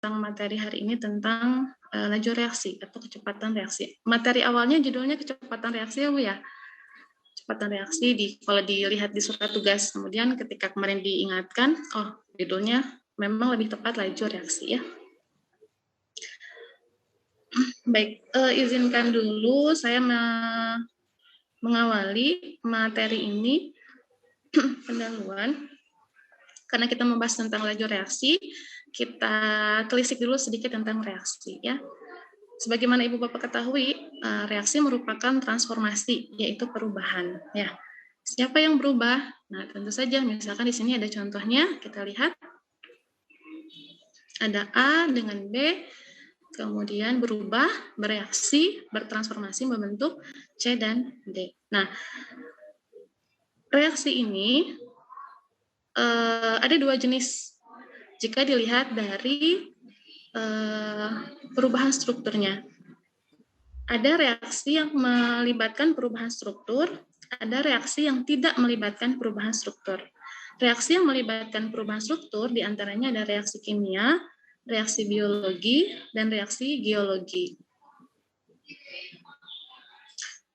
tentang materi hari ini tentang laju reaksi atau kecepatan reaksi. Materi awalnya judulnya kecepatan reaksi ya Bu ya. Kecepatan reaksi kalau dilihat di surat tugas. Kemudian ketika kemarin diingatkan, oh judulnya memang lebih tepat laju reaksi ya. Baik, izinkan dulu saya mengawali materi ini pendahuluan. Karena kita membahas tentang laju reaksi, kita telisik dulu sedikit tentang reaksi ya. Sebagaimana Ibu Bapak ketahui, reaksi merupakan transformasi, yaitu perubahan ya. Siapa yang berubah? Nah, tentu saja misalkan di sini ada contohnya, kita lihat. Ada A dengan B, kemudian berubah, bereaksi, bertransformasi membentuk C dan D. Nah, reaksi ini ada dua jenis jika dilihat dari perubahan strukturnya. Ada reaksi yang melibatkan perubahan struktur, ada reaksi yang tidak melibatkan perubahan struktur. Reaksi yang melibatkan perubahan struktur diantaranya ada reaksi kimia, reaksi biologi, dan reaksi geologi.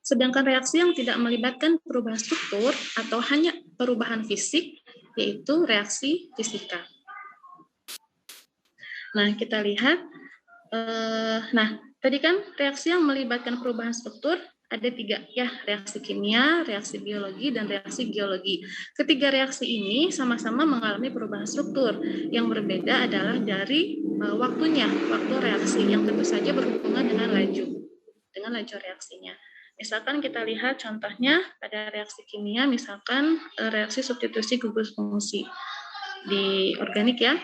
Sedangkan reaksi yang tidak melibatkan perubahan struktur atau hanya perubahan fisik, yaitu reaksi fisika. Nah, kita lihat. Tadi kan reaksi yang melibatkan perubahan struktur ada 3 ya, reaksi kimia, reaksi biologi, dan reaksi geologi. Ketiga reaksi ini sama-sama mengalami perubahan struktur. Yang berbeda adalah dari waktunya, waktu reaksi yang tentu saja berhubungan dengan laju reaksinya. Misalkan kita lihat contohnya pada reaksi kimia, misalkan reaksi substitusi gugus fungsi di organik ya.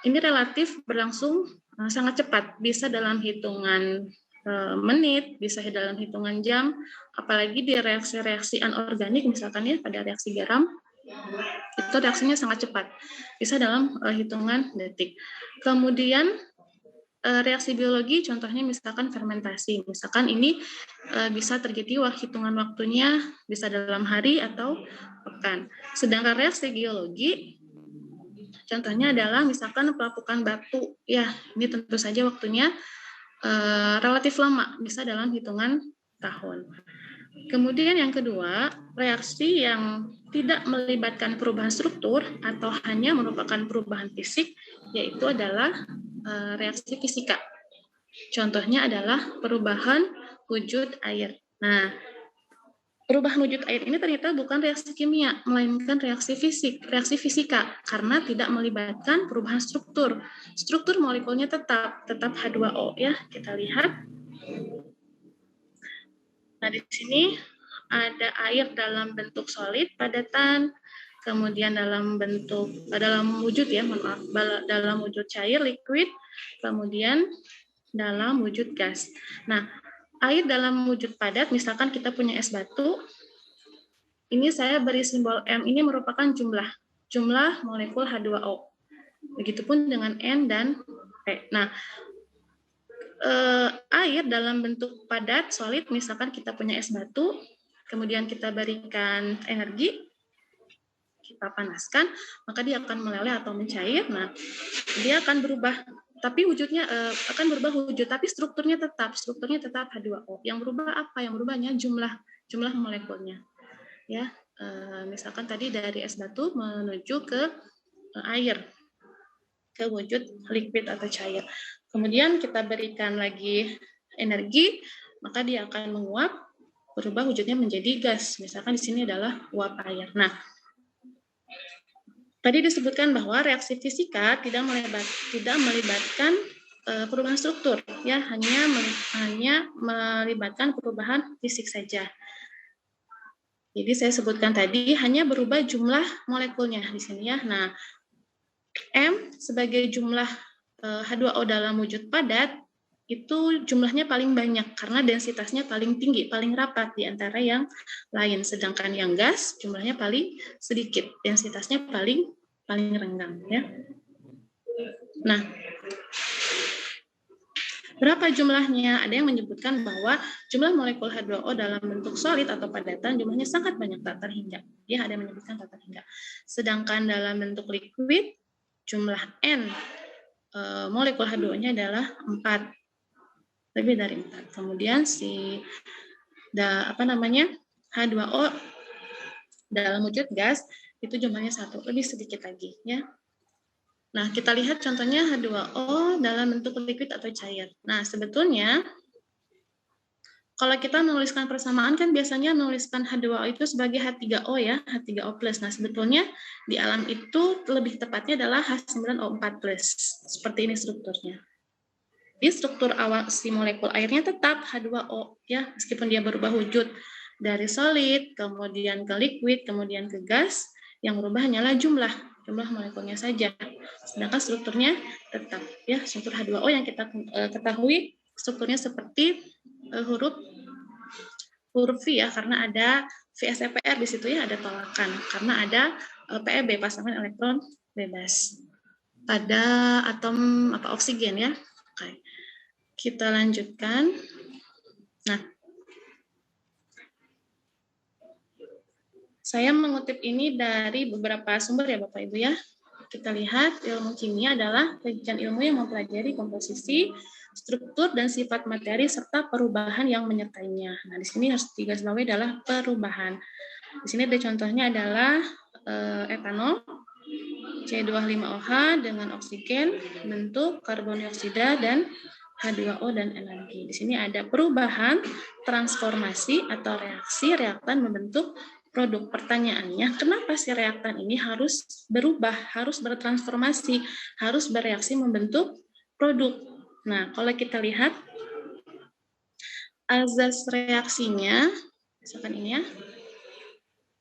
Ini relatif berlangsung sangat cepat, bisa dalam hitungan menit, bisa dalam hitungan jam, apalagi di reaksi-reaksi anorganik misalkan ya pada reaksi garam, itu reaksinya sangat cepat, bisa dalam hitungan detik. Kemudian reaksi biologi contohnya misalkan fermentasi, misalkan ini bisa terjadi hitungan waktunya bisa dalam hari atau pekan. Sedangkan reaksi geologi contohnya adalah misalkan pelapukan batu, ya ini tentu saja waktunya relatif lama, bisa dalam hitungan tahun. Kemudian yang kedua, reaksi yang tidak melibatkan perubahan struktur atau hanya merupakan perubahan fisik, yaitu adalah reaksi fisika. Contohnya adalah perubahan wujud air. Nah, perubahan wujud air ini ternyata bukan reaksi kimia, melainkan reaksi fisika, karena tidak melibatkan perubahan struktur. Struktur molekulnya tetap H2O ya, kita lihat. Nah, di sini ada air dalam bentuk solid, padatan, kemudian dalam wujud ya, dalam wujud cair, liquid, kemudian dalam wujud gas. Nah, air dalam wujud padat, misalkan kita punya es batu, ini saya beri simbol M, ini merupakan jumlah molekul H2O. Begitupun dengan N dan P. Nah, air dalam bentuk padat, solid, misalkan kita punya es batu, kemudian kita berikan energi, kita panaskan, maka dia akan meleleh atau mencair. Nah, dia akan berubah, tapi wujudnya akan berubah wujud, tapi strukturnya tetap H2O. Yang berubah apa? Yang berubahnya jumlah molekulnya. Ya, misalkan tadi dari es batu menuju ke air, ke wujud liquid atau cair. Kemudian kita berikan lagi energi, maka dia akan menguap, berubah wujudnya menjadi gas. Misalkan di sini adalah uap air. Nah, tadi disebutkan bahwa reaksi fisika tidak melibatkan perubahan struktur, ya hanya melibatkan perubahan fisik saja. Jadi saya sebutkan tadi hanya berubah jumlah molekulnya di sini ya. Nah, M sebagai jumlah H2O dalam wujud padat itu jumlahnya paling banyak karena densitasnya paling tinggi, paling rapat di antara yang lain. Sedangkan yang gas jumlahnya paling sedikit, densitasnya paling renggang ya. Nah, berapa jumlahnya? Ada yang menyebutkan bahwa jumlah molekul H2O dalam bentuk solid atau padatan jumlahnya sangat banyak, tak terhingga. Ya, ada yang menyebutkan tak terhingga. Sedangkan dalam bentuk liquid jumlah N molekul H2O-nya adalah 4, lebih dari 4. Kemudian H2O dalam wujud gas itu jumlahnya 1, lebih sedikit lagi ya. Nah, kita lihat contohnya H2O dalam bentuk liquid atau cair. Nah, sebetulnya kalau kita menuliskan persamaan kan biasanya menuliskan H2O itu sebagai H3O ya, H3O+. Nah, sebetulnya di alam itu lebih tepatnya adalah H9O4+. Seperti ini strukturnya. Di struktur awal si molekul airnya tetap H2O ya, meskipun dia berubah wujud dari solid, kemudian ke liquid, kemudian ke gas, yang berubah hanyalah jumlah molekulnya saja. Sedangkan strukturnya tetap ya, struktur H2O yang kita ketahui strukturnya seperti huruf V ya, karena ada VSEPR di situ ya, ada tolakan karena ada PEB, pasangan elektron bebas pada atom oksigen ya. Oke. Kita lanjutkan. Nah, saya mengutip ini dari beberapa sumber ya Bapak Ibu ya. Kita lihat ilmu kimia adalah kajian ilmu yang mempelajari komposisi, struktur, dan sifat materi serta perubahan yang menyertainya. Nah, di sini harus digarisbawahi adalah perubahan. Di sini ada contohnya adalah etanol, C25OH dengan oksigen, bentuk karbon dioksida, dan H2O dan energi. Di sini ada perubahan, transformasi atau reaksi reaktan membentuk produk. Pertanyaannya, kenapa si reaktan ini harus berubah, harus bertransformasi, harus bereaksi membentuk produk? Nah, kalau kita lihat azas reaksinya, misalkan ini ya.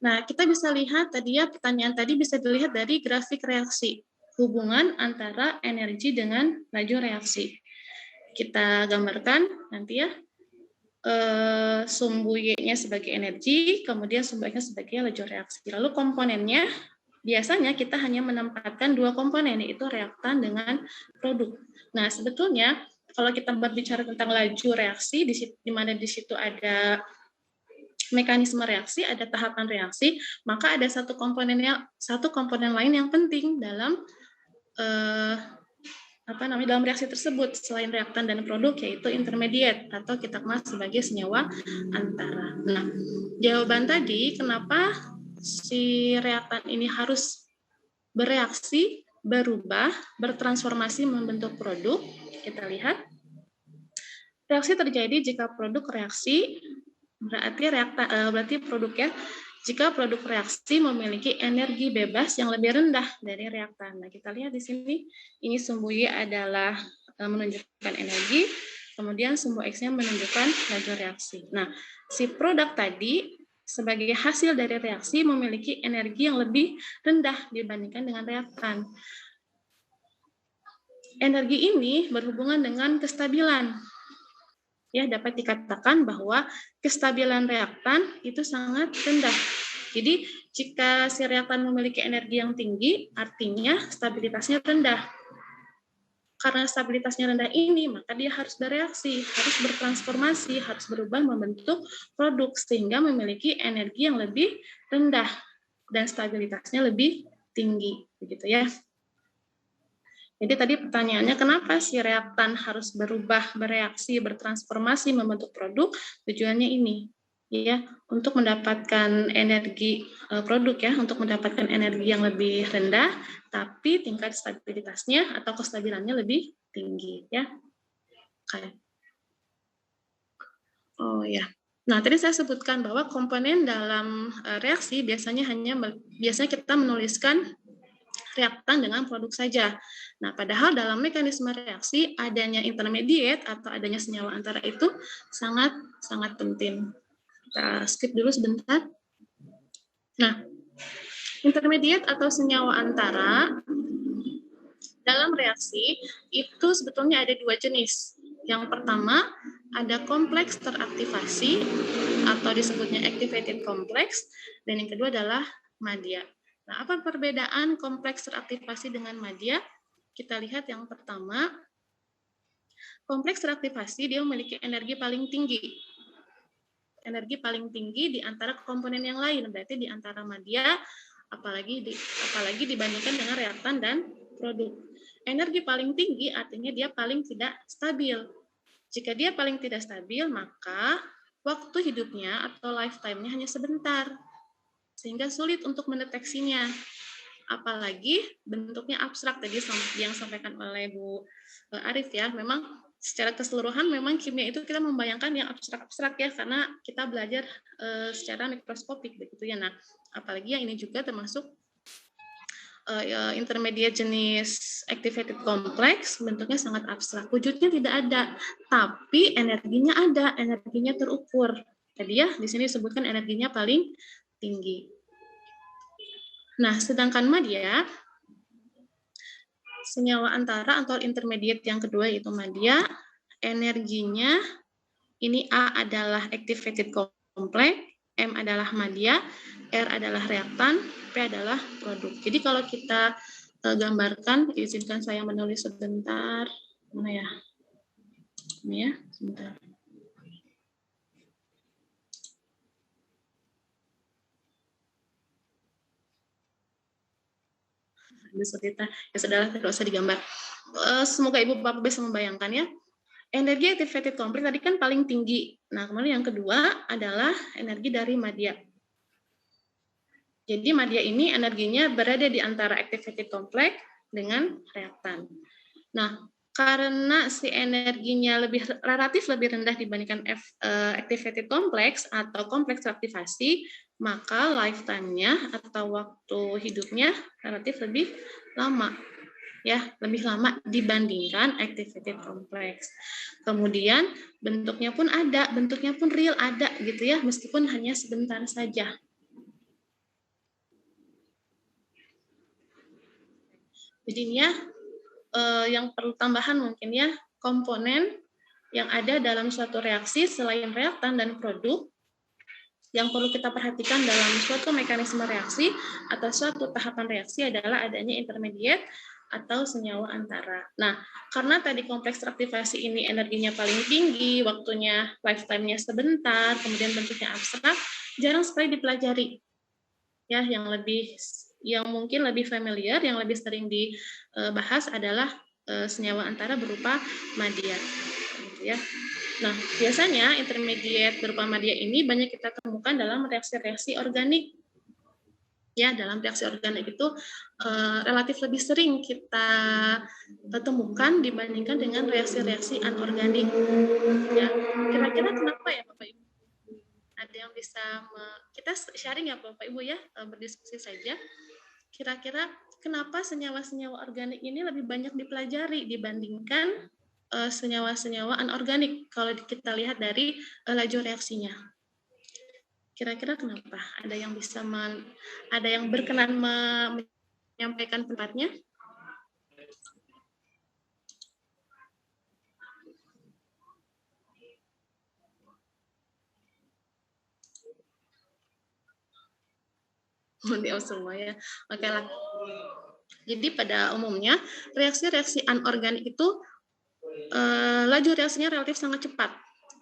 Nah, kita bisa lihat tadi ya, pertanyaan tadi bisa dilihat dari grafik reaksi, hubungan antara energi dengan laju reaksi. Kita gambarkan nanti ya, sumbu Y-nya sebagai energi, kemudian sumbu X-nya sebagai laju reaksi. Lalu komponennya, biasanya kita hanya menempatkan 2 komponen, yaitu reaktan dengan produk. Nah, sebetulnya kalau kita berbicara tentang laju reaksi, di mana di situ ada mekanisme reaksi, ada tahapan reaksi, maka ada satu komponen lain yang penting dalam dalam reaksi tersebut selain reaktan dan produk, yaitu intermediate atau kita kenal sebagai senyawa antara. Nah, jawaban tadi kenapa si reaktan ini harus bereaksi, berubah, bertransformasi membentuk produk, kita lihat. Reaksi terjadi jika produk reaksi, berarti produk ya, jika produk reaksi memiliki energi bebas yang lebih rendah dari reaktan. Nah, kita lihat di sini, ini sumbu Y adalah menunjukkan energi, kemudian sumbu X-nya menunjukkan laju reaksi. Nah, si produk tadi sebagai hasil dari reaksi memiliki energi yang lebih rendah dibandingkan dengan reaktan. Energi ini berhubungan dengan kestabilan. Ya, dapat dikatakan bahwa kestabilan reaktan itu sangat rendah. Jadi, jika si reaktan memiliki energi yang tinggi, artinya stabilitasnya rendah. Karena stabilitasnya rendah ini, maka dia harus bereaksi, harus bertransformasi, harus berubah membentuk produk, sehingga memiliki energi yang lebih rendah dan stabilitasnya lebih tinggi. Begitu ya. Jadi tadi pertanyaannya, kenapa si reaktan harus berubah, bereaksi, bertransformasi, membentuk produk? Tujuannya ini, ya, untuk mendapatkan energi produk ya, untuk mendapatkan energi yang lebih rendah, tapi tingkat stabilitasnya atau kestabilannya lebih tinggi, ya. Oke. Oh ya. Nah, tadi saya sebutkan bahwa komponen dalam reaksi biasanya kita menuliskan reaktan dengan produk saja. Nah, padahal dalam mekanisme reaksi adanya intermediate atau adanya senyawa antara itu sangat penting. Kita skip dulu sebentar. Nah, intermediate atau senyawa antara dalam reaksi itu sebetulnya ada 2 jenis. Yang pertama ada kompleks teraktivasi atau disebutnya activated complex, dan yang kedua adalah madya. Nah, apa perbedaan kompleks teraktivasi dengan madya? Kita lihat yang pertama, kompleks teraktivasi dia memiliki energi paling tinggi. Energi paling tinggi di antara komponen yang lain, berarti di antara madya, apalagi dibandingkan dengan reaktan dan produk. Energi paling tinggi artinya dia paling tidak stabil. Jika dia paling tidak stabil, maka waktu hidupnya atau lifetime-nya hanya sebentar, sehingga sulit untuk mendeteksinya. Apalagi bentuknya abstrak tadi yang disampaikan oleh Bu Arif ya, memang secara keseluruhan memang kimia itu kita membayangkan yang abstrak-abstrak ya, karena kita belajar secara mikroskopik begitu ya. Nah, apalagi yang ini juga termasuk intermediate jenis activated complex, bentuknya sangat abstrak, wujudnya tidak ada, tapi energinya terukur. Tadi ya di sini disebutkan energinya paling tinggi. Nah, sedangkan madya, senyawa antara atau intermediate yang kedua yaitu madya, energinya ini A adalah activated complex, M adalah madya, R adalah reaktan, P adalah produk. Jadi kalau kita gambarkan, izinkan saya menulis sebentar. Mana ya? Ini ya, sebentar. Ya sudahlah, tidak usah digambar. Semoga Ibu Bapak bisa membayangkan ya. Energi activated complex tadi kan paling tinggi. Nah, kemudian yang kedua adalah energi dari madya. Jadi madya ini energinya berada di antara activated complex dengan reaktan. Nah, karena si energinya relatif lebih rendah dibandingkan activated complex atau kompleks reaktivasi, maka lifetime-nya atau waktu hidupnya relatif lebih lama. Ya, lebih lama dibandingkan activated complex. Kemudian bentuknya pun real ada gitu ya, meskipun hanya sebentar saja. Jadinya yang perlu tambahan mungkin ya, komponen yang ada dalam suatu reaksi selain reaktan dan produk yang perlu kita perhatikan dalam suatu mekanisme reaksi atau suatu tahapan reaksi adalah adanya intermediate atau senyawa antara. Nah, karena tadi kompleks reaktivasi ini energinya paling tinggi, waktunya lifetime-nya sebentar, kemudian bentuknya abstrak, jarang sekali dipelajari. Ya, yang mungkin lebih familiar, yang lebih sering dibahas adalah senyawa antara berupa madya. Gitu ya. Nah, biasanya intermediate berupa madya ini banyak kita temukan dalam reaksi-reaksi organik. Ya, dalam reaksi organik itu relatif lebih sering kita temukan dibandingkan dengan reaksi-reaksi anorganik. Ya, kira-kira kenapa ya Bapak Ibu? Ada yang bisa kita sharing ya Bapak Ibu ya, berdiskusi saja. Kira-kira kenapa senyawa-senyawa organik ini lebih banyak dipelajari dibandingkan senyawa-senyawa anorganik kalau kita lihat dari laju reaksinya. Kira-kira kenapa? Ada yang bisa ada yang berkenan menyampaikan pendapatnya? Diam semua ya. Oke lah. Jadi pada umumnya reaksi-reaksi anorganik itu laju reaksinya relatif sangat cepat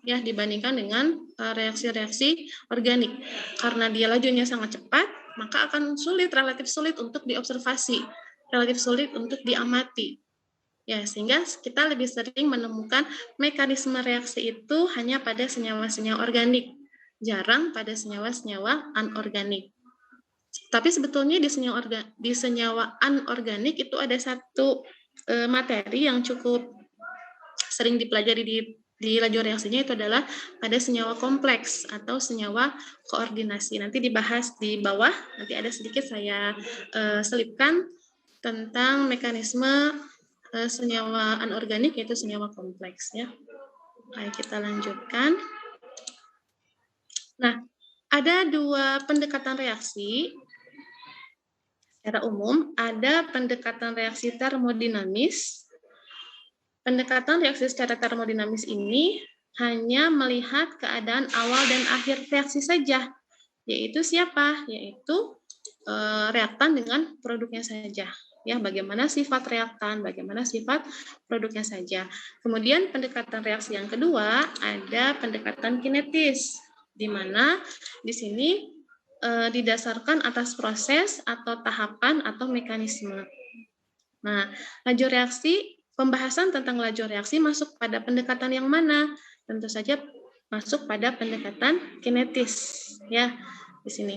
ya dibandingkan dengan reaksi-reaksi organik. Karena dia lajunya sangat cepat, maka akan relatif sulit untuk diobservasi, relatif sulit untuk diamati. Ya, sehingga kita lebih sering menemukan mekanisme reaksi itu hanya pada senyawa-senyawa organik, jarang pada senyawa-senyawa anorganik. Tapi sebetulnya di senyawa anorganik itu ada satu materi yang cukup sering dipelajari di laju reaksinya, itu adalah pada senyawa kompleks atau senyawa koordinasi. Nanti dibahas di bawah, nanti ada sedikit saya selipkan tentang mekanisme senyawa anorganik yaitu senyawa kompleks ya. Baik, kita lanjutkan. Nah, ada dua pendekatan reaksi. Secara umum, ada pendekatan reaksi termodinamis. Pendekatan reaksi secara termodinamis ini hanya melihat keadaan awal dan akhir reaksi saja, yaitu siapa? Yaitu reaktan dengan produknya saja. Ya, bagaimana sifat reaktan, bagaimana sifat produknya saja. Kemudian pendekatan reaksi yang kedua ada pendekatan kinetis, di mana di sini didasarkan atas proses atau tahapan atau mekanisme. Nah, laju reaksi, pembahasan tentang laju reaksi masuk pada pendekatan yang mana? Tentu saja masuk pada pendekatan kinetis, ya, di sini.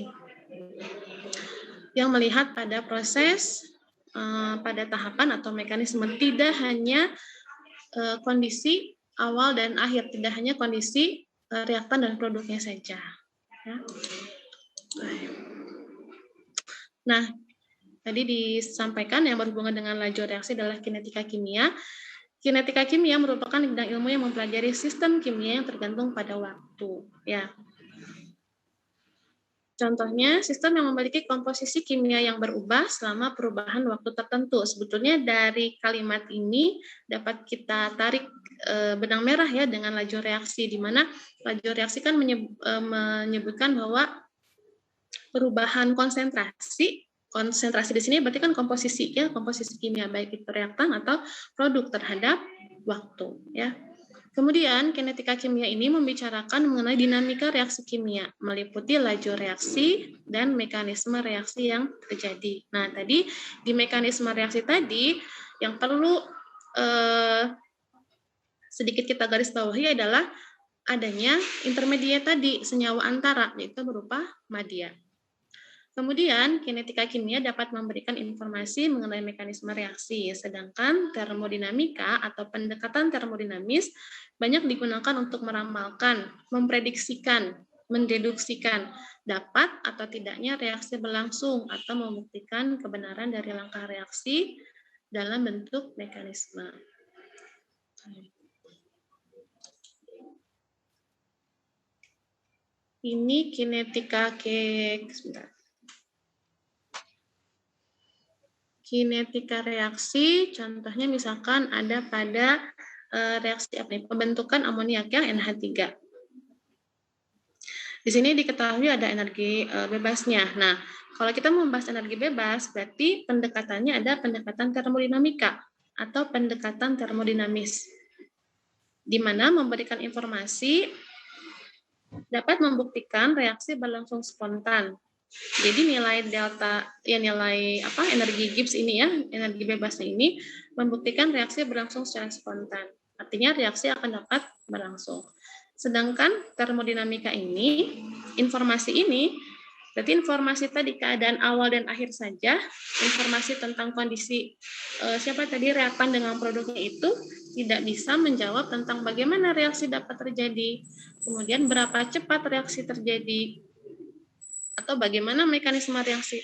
Yang melihat pada proses, pada tahapan atau mekanisme, tidak hanya kondisi awal dan akhir, tidak hanya kondisi reaktan dan produknya saja. Ya. Nah, tadi disampaikan yang berhubungan dengan laju reaksi adalah kinetika kimia. Kinetika kimia merupakan bidang ilmu yang mempelajari sistem kimia yang tergantung pada waktu. Ya. Contohnya, sistem yang memiliki komposisi kimia yang berubah selama perubahan waktu tertentu. Sebetulnya dari kalimat ini dapat kita tarik benang merah ya dengan laju reaksi, di mana laju reaksi kan menyebutkan bahwa perubahan konsentrasi di sini berarti kan komposisi ya, komposisi kimia baik itu reaktan atau produk terhadap waktu ya. Kemudian kinetika kimia ini membicarakan mengenai dinamika reaksi kimia, meliputi laju reaksi dan mekanisme reaksi yang terjadi. Nah, tadi di mekanisme reaksi tadi yang perlu sedikit kita garis bawahi adalah adanya intermediate tadi, senyawa antara, yaitu berupa media. Kemudian, kinetika kimia dapat memberikan informasi mengenai mekanisme reaksi, sedangkan termodinamika atau pendekatan termodinamis banyak digunakan untuk meramalkan, memprediksikan, mendeduksikan dapat atau tidaknya reaksi berlangsung atau membuktikan kebenaran dari langkah reaksi dalam bentuk mekanisme. Ini kinetika kinetika reaksi, contohnya misalkan ada pada reaksi pembentukan amoniak yang NH3. Di sini diketahui ada energi bebasnya. Nah, kalau kita membahas energi bebas, berarti pendekatannya ada pendekatan termodinamika atau pendekatan termodinamis, di mana memberikan informasi dapat membuktikan reaksi berlangsung spontan. Jadi nilai delta, ya nilai energi Gibbs ini ya, energi bebasnya ini membuktikan reaksi berlangsung secara spontan. Artinya reaksi akan dapat berlangsung. Sedangkan termodinamika ini, informasi ini, berarti informasi tadi keadaan awal dan akhir saja, informasi tentang kondisi siapa tadi reaktan dengan produknya itu tidak bisa menjawab tentang bagaimana reaksi dapat terjadi, kemudian berapa cepat reaksi terjadi, atau bagaimana mekanisme reaksi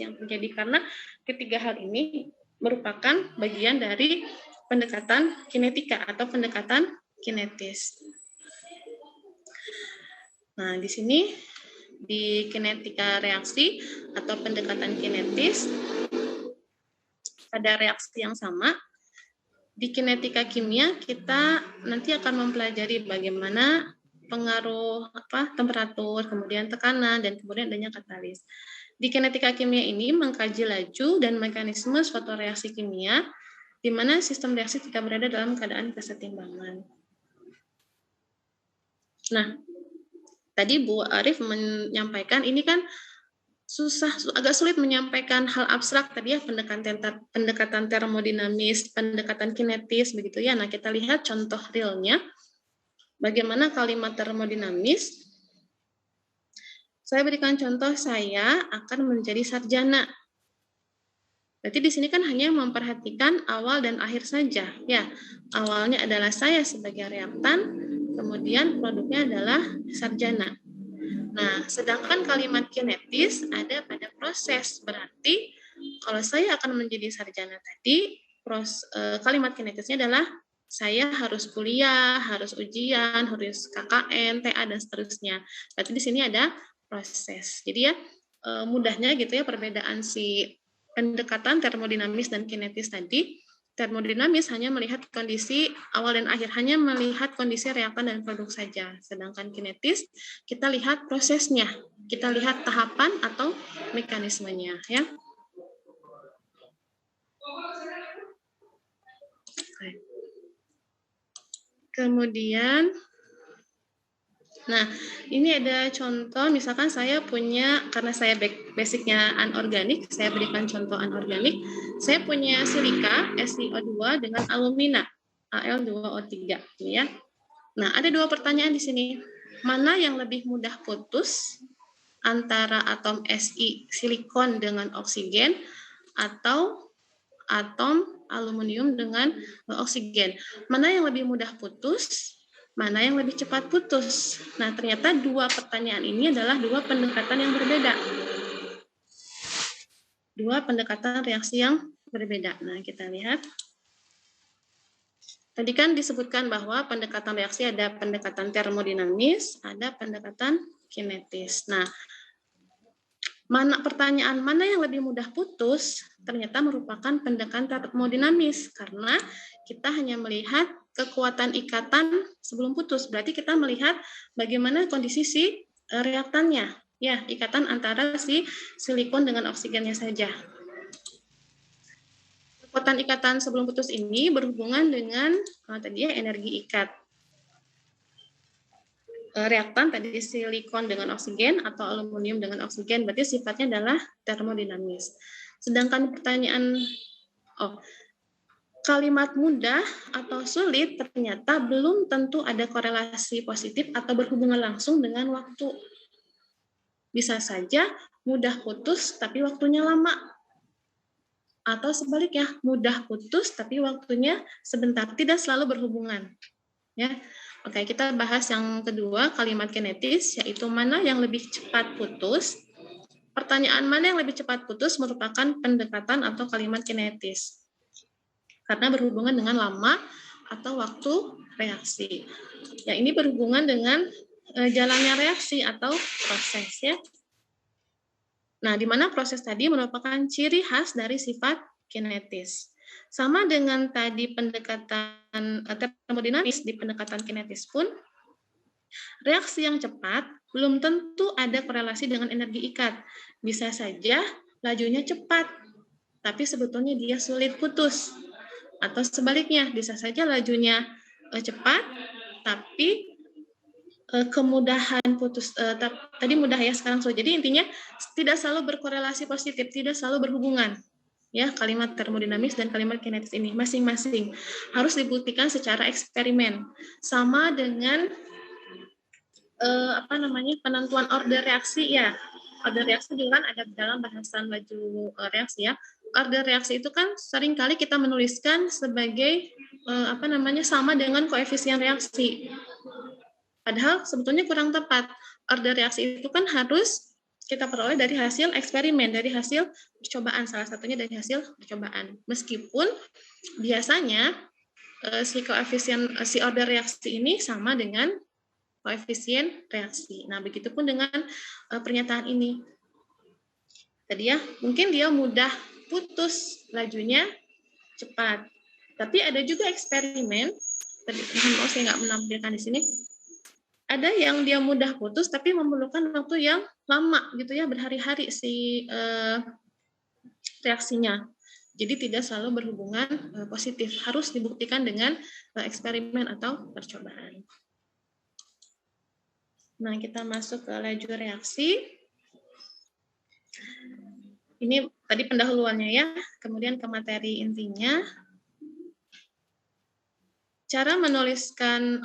yang terjadi, karena ketiga hal ini merupakan bagian dari pendekatan kinetika atau pendekatan kinetis. Nah, di sini di kinetika reaksi atau pendekatan kinetis pada reaksi yang sama, di kinetika kimia kita nanti akan mempelajari bagaimana pengaruh temperatur, kemudian tekanan, dan kemudian adanya katalis. Di kinetika kimia ini mengkaji laju dan mekanisme suatu reaksi kimia, di mana sistem reaksi tidak berada dalam keadaan kesetimbangan. Nah, tadi Bu Arif menyampaikan ini kan agak sulit menyampaikan hal abstrak tadi ya, pendekatan termodinamis, pendekatan kinetis begitu ya. Nah, kita lihat contoh realnya. Bagaimana kalimat termodinamis? Saya berikan contoh, saya akan menjadi sarjana. Berarti di sini kan hanya memperhatikan awal dan akhir saja. Ya, awalnya adalah saya sebagai reaktan, kemudian produknya adalah sarjana. Nah, sedangkan kalimat kinetis ada pada proses. Berarti kalau saya akan menjadi sarjana tadi, kalimat kinetisnya adalah saya harus kuliah, harus ujian, harus KKN, TA, dan seterusnya. Berarti di sini ada proses. Jadi ya mudahnya gitu ya perbedaan si pendekatan termodinamis dan kinetis tadi. Termodinamis hanya melihat kondisi awal dan akhir, hanya melihat kondisi reaktan dan produk saja. Sedangkan kinetis kita lihat prosesnya, kita lihat tahapan atau mekanismenya ya. Kemudian Nah, ini ada contoh, misalkan saya punya, karena saya basicnya anorganik, saya berikan contoh anorganik, saya punya silika, SiO2 dengan alumina, Al2O3, ya. Nah, ada dua pertanyaan di sini. Mana yang lebih mudah putus antara atom Si silikon dengan oksigen atau atom aluminium dengan oksigen? Mana yang lebih mudah putus? Mana yang lebih cepat putus? Nah, ternyata dua pertanyaan ini adalah dua pendekatan yang berbeda. Dua pendekatan reaksi yang berbeda. Nah, kita lihat. Tadi kan disebutkan bahwa pendekatan reaksi ada pendekatan termodinamis, ada pendekatan kinetis. Nah, pertanyaan mana yang lebih mudah putus ternyata merupakan pendekatan termodinamis karena kita hanya melihat kekuatan ikatan sebelum putus. Berarti kita melihat bagaimana kondisi si reaktannya, ya, ikatan antara si silikon dengan oksigennya saja. Kekuatan ikatan sebelum putus ini berhubungan dengan tadi ya energi ikat. Reaktan tadi silikon dengan oksigen atau aluminium dengan oksigen berarti sifatnya adalah termodinamis. Sedangkan pertanyaan kalimat mudah atau sulit ternyata belum tentu ada korelasi positif atau berhubungan langsung dengan waktu. Bisa saja mudah putus tapi waktunya lama. Atau sebaliknya, mudah putus tapi waktunya sebentar, tidak selalu berhubungan. Ya. Oke, kita bahas yang kedua, kalimat kinetis, yaitu mana yang lebih cepat putus. Pertanyaan mana yang lebih cepat putus merupakan pendekatan atau kalimat kinetis. Karena berhubungan dengan lama atau waktu reaksi. Ya, ini berhubungan dengan jalannya reaksi atau proses, ya. Nah, di mana proses tadi merupakan ciri khas dari sifat kinetis. Sama dengan tadi pendekatan termodinamis, di pendekatan kinetis pun, reaksi yang cepat belum tentu ada korelasi dengan energi ikat. Bisa saja lajunya cepat, tapi sebetulnya dia sulit putus. Atau sebaliknya, bisa saja lajunya cepat, tapi kemudahan putus tadi mudah ya, sekarang sulit. Jadi intinya tidak selalu berkorelasi positif, tidak selalu berhubungan. Ya, kalimat termodinamis dan kalimat kinetis ini masing-masing harus dibuktikan secara eksperimen. Sama dengan penentuan order reaksi ya. Order reaksi juga kan ada dalam bahasan laju reaksi ya. Order reaksi itu kan seringkali kita menuliskan sebagai sama dengan koefisien reaksi. Padahal sebetulnya kurang tepat. Order reaksi itu kan harus kita peroleh dari hasil eksperimen, dari hasil percobaan, salah satunya dari hasil percobaan. Meskipun biasanya si koefisien si order reaksi ini sama dengan koefisien reaksi. Nah, begitupun dengan pernyataan ini. Tadi ya, mungkin dia mudah putus, lajunya cepat. Tapi ada juga eksperimen, tadi saya nggak menampilkan di sini, ada yang dia mudah putus tapi memerlukan waktu yang lama gitu ya, berhari-hari si reaksinya. Jadi tidak selalu berhubungan positif, harus dibuktikan dengan eksperimen atau percobaan. Nah, kita masuk ke laju reaksi. Ini tadi pendahuluannya ya, kemudian ke materi intinya. Cara menuliskan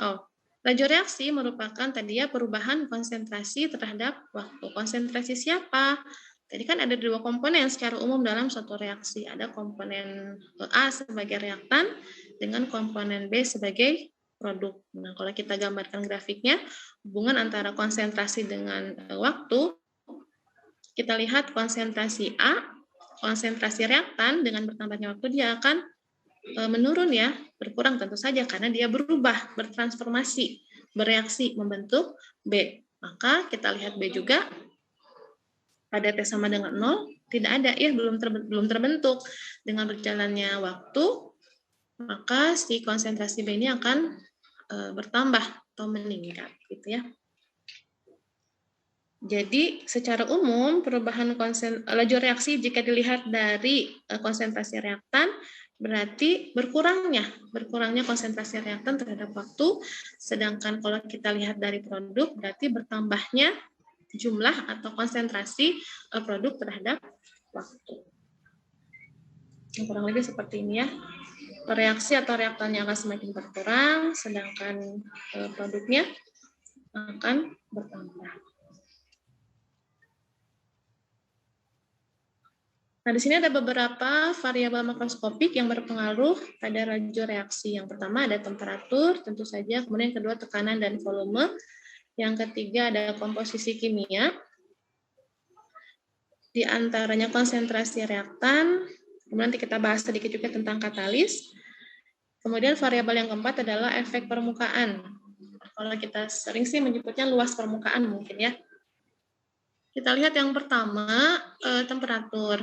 laju reaksi merupakan tadi ya perubahan konsentrasi terhadap waktu. Konsentrasi siapa? Tadi kan ada dua komponen secara umum dalam suatu reaksi. Ada komponen A sebagai reaktan dengan komponen B sebagai produk. Nah, kalau kita gambarkan grafiknya, hubungan antara konsentrasi dengan waktu, kita lihat konsentrasi A, konsentrasi reaktan dengan bertambahnya waktu dia akan menurun ya, berkurang tentu saja karena dia berubah, bertransformasi, bereaksi membentuk B. Maka kita lihat B juga pada T sama dengan 0 tidak ada ya, belum terbentuk. Dengan berjalannya waktu, maka si konsentrasi B ini akan bertambah atau meningkat gitu ya. Jadi secara umum perubahan laju reaksi jika dilihat dari konsentrasi reaktan berarti berkurangnya konsentrasi reaktan terhadap waktu, sedangkan kalau kita lihat dari produk berarti bertambahnya jumlah atau konsentrasi produk terhadap waktu. Kurang lebih seperti ini ya. Reaksi atau reaktannya akan semakin berkurang, sedangkan produknya akan bertambah. Nah, di sini ada beberapa variabel makroskopik yang berpengaruh pada laju reaksi. Yang pertama ada temperatur, tentu saja. Kemudian yang kedua tekanan dan volume. Yang ketiga ada komposisi kimia. Di antaranya konsentrasi reaktan. Kemudian nanti kita bahas sedikit juga tentang katalis. Kemudian variabel yang keempat adalah efek permukaan. Kalau kita sering sih menyebutnya luas permukaan mungkin ya. Kita lihat yang pertama, temperatur.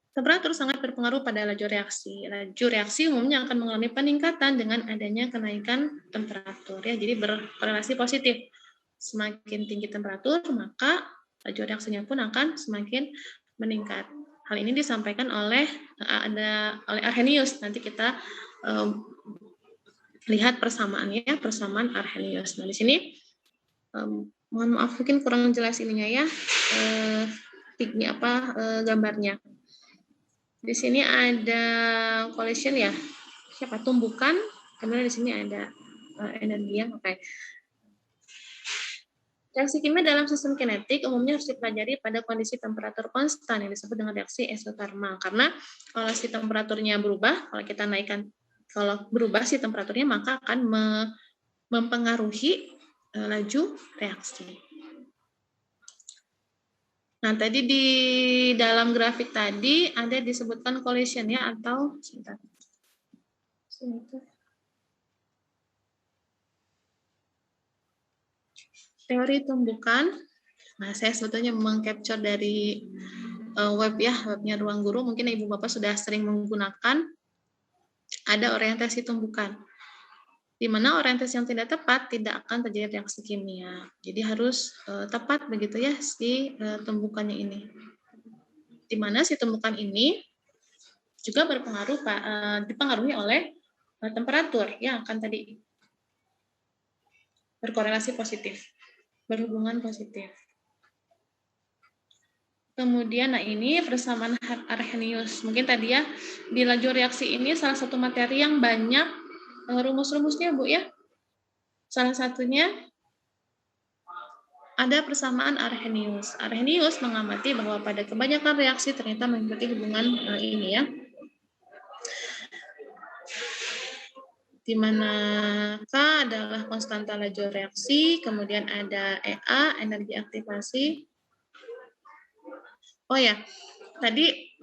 Temperatur sangat berpengaruh pada laju reaksi. Laju reaksi umumnya akan mengalami peningkatan dengan adanya kenaikan temperatur ya. Jadi berkorelasi positif. Semakin tinggi temperatur, maka laju reaksinya pun akan semakin meningkat. Hal ini disampaikan oleh Arrhenius. Nanti kita lihat persamaannya, persamaan Arrhenius. Nah, di sini mohon maaf mungkin kurang jelas ininya ya. Gambarnya. Di sini ada collision ya, siapa tumbukan, kemudian di sini ada energi yang oke. Reaksi kimia dalam sistem kinetik umumnya harus dipelajari pada kondisi temperatur konstan yang disebut dengan reaksi eksotermal. Karena kalau si temperaturnya berubah, kalau berubah si temperaturnya maka akan mempengaruhi laju reaksi. Nah, tadi di dalam grafik tadi ada disebutkan collision ya, atau teori tumbukan. Nah, saya sebetulnya mengcapture dari webnya Ruang Guru. Mungkin Ibu Bapak sudah sering menggunakan. Ada orientasi tumbukan. Di mana orientasi yang tidak tepat tidak akan terjadi reaksi kimia. Jadi harus tepat begitu ya si tumbukannya ini. Di mana si tumbukan ini juga dipengaruhi oleh temperatur yang akan tadi berkorelasi positif, berhubungan positif. Kemudian, nah ini persamaan Arrhenius. Mungkin tadi ya di laju reaksi ini salah satu materi yang banyak rumus-rumusnya Bu ya. Salah satunya ada persamaan Arrhenius. Arrhenius mengamati bahwa pada kebanyakan reaksi ternyata mengikuti hubungan ini ya. Di mana K adalah konstanta laju reaksi, kemudian ada EA, energi aktivasi. Oh ya, tadi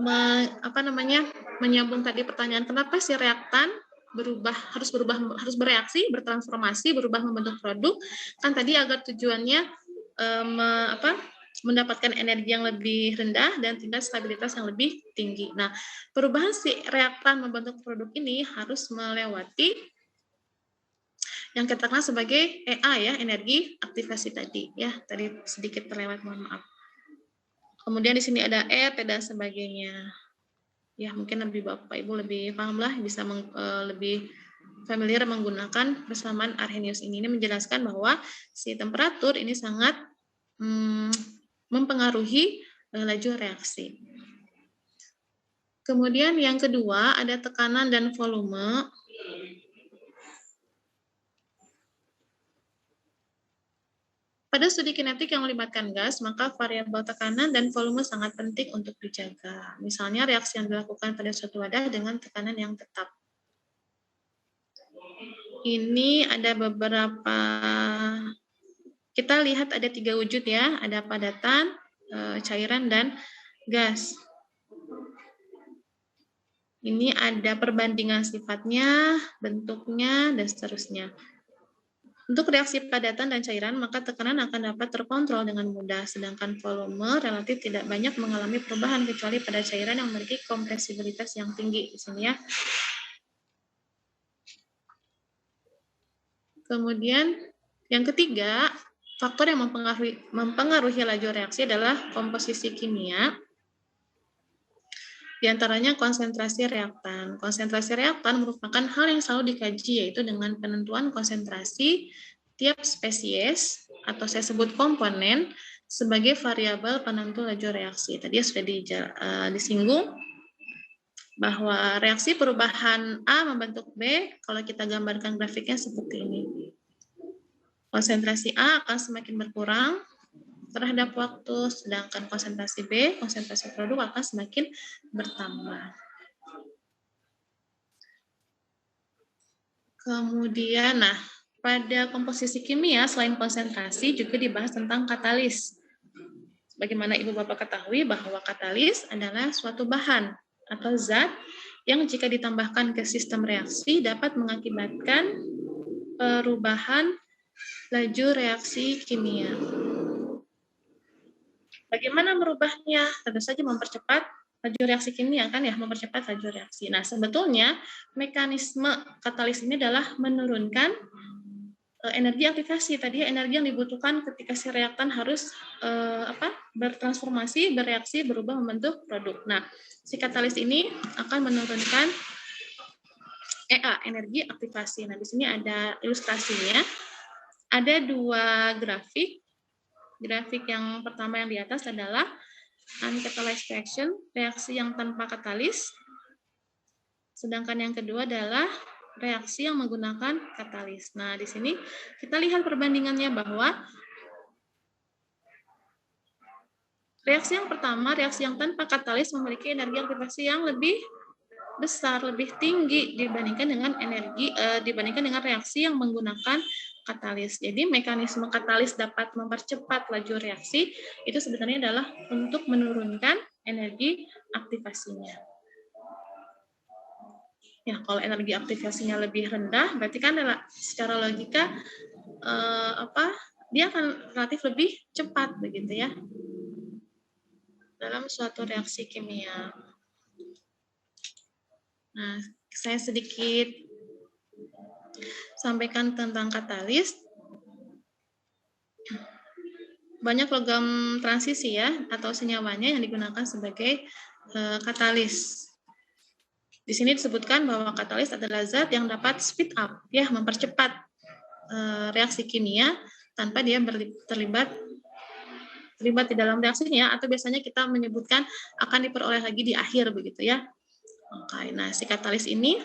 menyambung tadi pertanyaan kenapa si reaktan harus bereaksi, bertransformasi, berubah membentuk produk, kan tadi agar tujuannya mendapatkan energi yang lebih rendah dan tingkat stabilitas yang lebih tinggi. Nah, perubahan si reaktan membentuk produk ini harus melewati yang kita kenal sebagai EA ya, energi aktivasi tadi ya. Tadi sedikit terlewat, mohon maaf. Kemudian di sini ada T dan sebagainya. Ya, mungkin Bapak Ibu lebih paham lah, bisa lebih familiar menggunakan persamaan Arrhenius ini. Ini menjelaskan bahwa si temperatur ini sangat mempengaruhi laju reaksi. Kemudian yang kedua ada tekanan dan volume. Pada studi kinetik yang melibatkan gas, maka variabel tekanan dan volume sangat penting untuk dijaga. Misalnya reaksi yang dilakukan pada suatu wadah dengan tekanan yang tetap. Ini ada beberapa, kita lihat ada 3 wujud ya, ada padatan, cairan, dan gas. Ini ada perbandingan sifatnya, bentuknya, dan seterusnya. Untuk reaksi padatan dan cairan, maka tekanan akan dapat terkontrol dengan mudah, sedangkan volume relatif tidak banyak mengalami perubahan kecuali pada cairan yang memiliki kompresibilitas yang tinggi di sini ya. Kemudian yang ketiga, faktor yang mempengaruhi laju reaksi adalah komposisi kimia. Di antaranya konsentrasi reaktan. Konsentrasi reaktan merupakan hal yang selalu dikaji, yaitu dengan penentuan konsentrasi tiap spesies atau saya sebut komponen sebagai variabel penentu laju reaksi. Tadi sudah disinggung bahwa reaksi perubahan A membentuk B, kalau kita gambarkan grafiknya seperti ini. Konsentrasi A akan semakin berkurang terhadap waktu, sedangkan konsentrasi B, konsentrasi produk akan semakin bertambah. Kemudian, pada komposisi kimia, selain konsentrasi, juga dibahas tentang katalis. Bagaimana Ibu Bapak ketahui bahwa katalis adalah suatu bahan atau zat yang jika ditambahkan ke sistem reaksi dapat mengakibatkan perubahan laju reaksi kimia. Bagaimana merubahnya? Tentu saja mempercepat laju reaksi kimia, kan ya, mempercepat laju reaksi. Nah, sebetulnya mekanisme katalis ini adalah menurunkan energi aktivasi. Tadi energi yang dibutuhkan ketika si reaktan harus bertransformasi, bereaksi, berubah membentuk produk. Nah, si katalis ini akan menurunkan energi aktivasi. Nah, di sini ada ilustrasinya. Ada dua grafik. Grafik yang pertama yang di atas adalah uncatalyzed reaction, reaksi yang tanpa katalis. Sedangkan yang kedua adalah reaksi yang menggunakan katalis. Nah, di sini kita lihat perbandingannya bahwa reaksi yang pertama, reaksi yang tanpa katalis memiliki energi aktivasi yang lebih besar, lebih tinggi dibandingkan dengan reaksi yang menggunakan katalis. Jadi mekanisme katalis dapat mempercepat laju reaksi, itu sebenarnya adalah untuk menurunkan energi aktivasinya. Ya, kalau energi aktivasinya lebih rendah, berarti kan secara logika dia akan relatif lebih cepat begitu ya dalam suatu reaksi kimia. Nah, saya sedikit sampaikan tentang katalis. Banyak logam transisi ya atau senyawanya yang digunakan sebagai katalis. Di sini disebutkan bahwa katalis adalah zat yang dapat speed up, ya, mempercepat reaksi kimia tanpa dia terlibat di dalam reaksinya, atau biasanya kita menyebutkan akan diperoleh lagi di akhir begitu ya. Oke, nah si katalis ini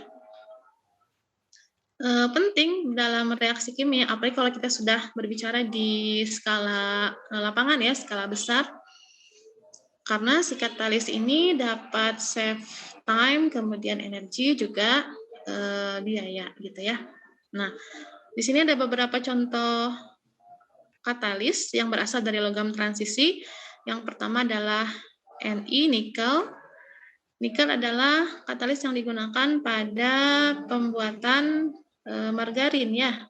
penting dalam reaksi kimia, apalagi kalau kita sudah berbicara di skala lapangan ya, skala besar. Karena si katalis ini dapat save time, kemudian energi, juga biaya gitu ya. Nah, di sini ada beberapa contoh katalis yang berasal dari logam transisi. Yang pertama adalah Ni, nikel. Nikel adalah katalis yang digunakan pada pembuatan margarin ya.